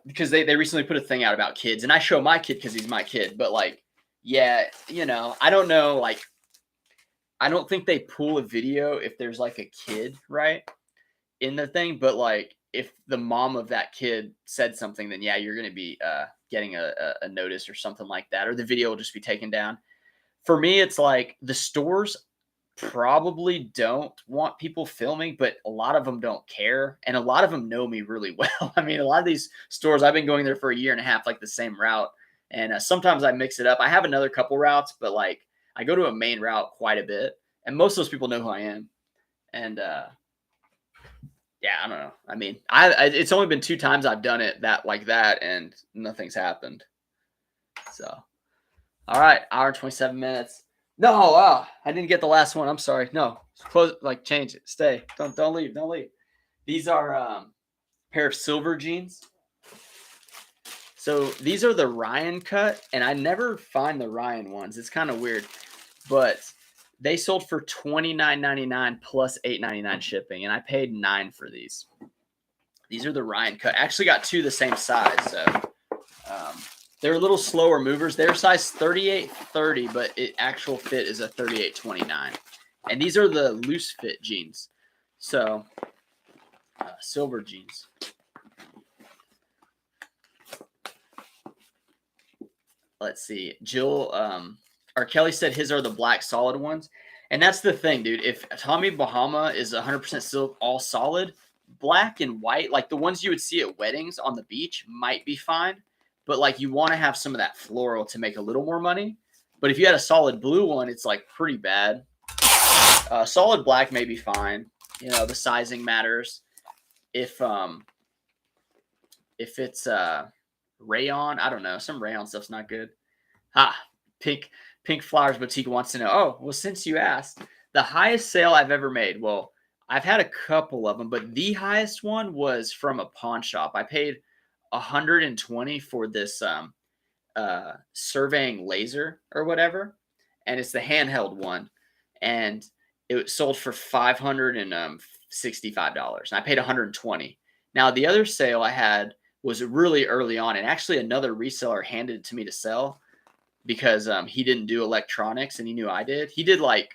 because they recently put a thing out about kids, and I show my kid because he's my kid. But like, yeah, I don't know. Like, I don't think they pull a video if there's like a kid right in the thing. But like, if the mom of that kid said something, then yeah, you're going to be getting a notice or something like that, or the video will just be taken down. For me, it's like the stores probably don't want people filming, but a lot of them don't care. And a lot of them know me really well. I mean, a lot of these stores, I've been going there for a year and a half, like the same route. And sometimes I mix it up. I have another couple routes, but like I go to a main route quite a bit. And most of those people know who I am. And yeah, I don't know. I mean, it's only been 2 times I've done it like that, and nothing's happened. So, all right, hour and 27 minutes. No, I didn't get the last one. I'm sorry. No, close. Like, change it. Stay. Don't leave. Don't leave. These are a pair of silver jeans. So these are the Ryan cut, and I never find the Ryan ones. It's kind of weird, but they sold for $29.99 plus $8.99 shipping, and I paid $9 for these. These are the Ryan cut. I actually got 2 the same size, so they're a little slower movers. They're size 38-30, but actual fit is a 38-29. And these are the loose fit jeans. So silver jeans. Let's see. Jill or Kelly said his are the black solid ones. And that's the thing, dude. If Tommy Bahama is 100% silk, all solid, black and white, like the ones you would see at weddings on the beach, might be fine. But like you want to have some of that floral to make a little more money. But if you had a solid blue one, it's like pretty bad. Solid black may be fine. The sizing matters. If it's rayon, I don't know. Some rayon stuff's not good. Pink Flowers Boutique wants to know, oh, well, since you asked, the highest sale I've ever made. Well, I've had a couple of them, but the highest one was from a pawn shop. I paid $120 for this surveying laser or whatever, and it's the handheld one. And It sold for $565, and I paid 120. Now the other sale I had was really early on, and actually another reseller handed it to me to sell because he didn't do electronics and he knew I did. He did like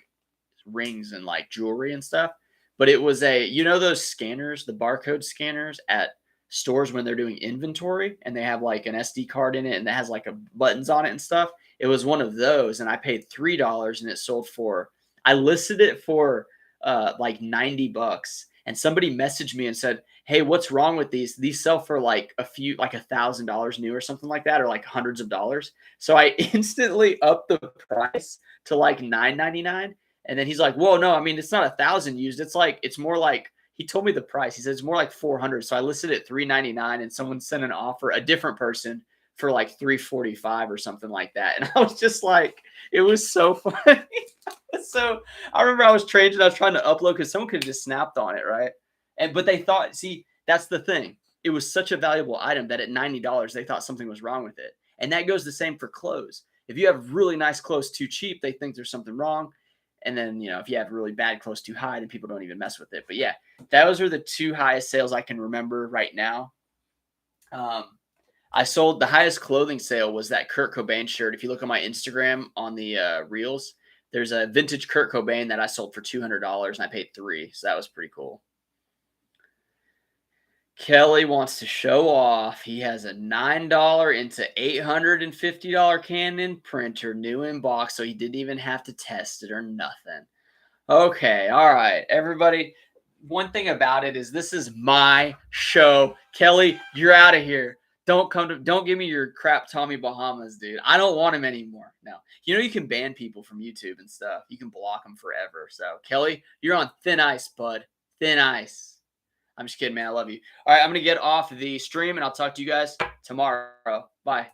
rings and like jewelry and stuff, but it was those scanners, the barcode scanners at stores when they're doing inventory and they have like an SD card in it and that has like buttons on it and stuff. It was one of those, and I paid $3, and it sold for. I listed it for like $90, and somebody messaged me and said, "Hey, what's wrong with these? These sell for like $1,000 new or something like that, or like hundreds of dollars." So I instantly upped the price to like $9.99. And then he's like, "Whoa, no, I mean, it's not 1,000 used. It's more like," he told me the price. He said it's more like 400. So I listed it at $399, and someone sent an offer, a different person, for like 345 or something like that. And I was just like, it was so funny. So I remember I was trying to upload because someone could have just snapped on it, right? But they thought, see, that's the thing. It was such a valuable item that at $90, they thought something was wrong with it. And that goes the same for clothes. If you have really nice clothes too cheap, they think there's something wrong. And then, if you have really bad clothes too high, then people don't even mess with it. But yeah, those are the two highest sales I can remember right now. I sold the highest clothing sale was that Kurt Cobain shirt. If you look on my Instagram on the reels, there's a vintage Kurt Cobain that I sold for $200, and I paid $3. So that was pretty cool. Kelly wants to show off. He has a $9 into $850 Canon printer, new in box, so he didn't even have to test it or nothing. Okay, all right, everybody. One thing about it is this is my show. Kelly, you're out of here. Don't give me your crap Tommy Bahamas, dude. I don't want him anymore. No. You can ban people from YouTube and stuff. You can block them forever. So, Kelly, you're on thin ice, bud. Thin ice. I'm just kidding, man. I love you. All right, I'm going to get off the stream, and I'll talk to you guys tomorrow. Bye.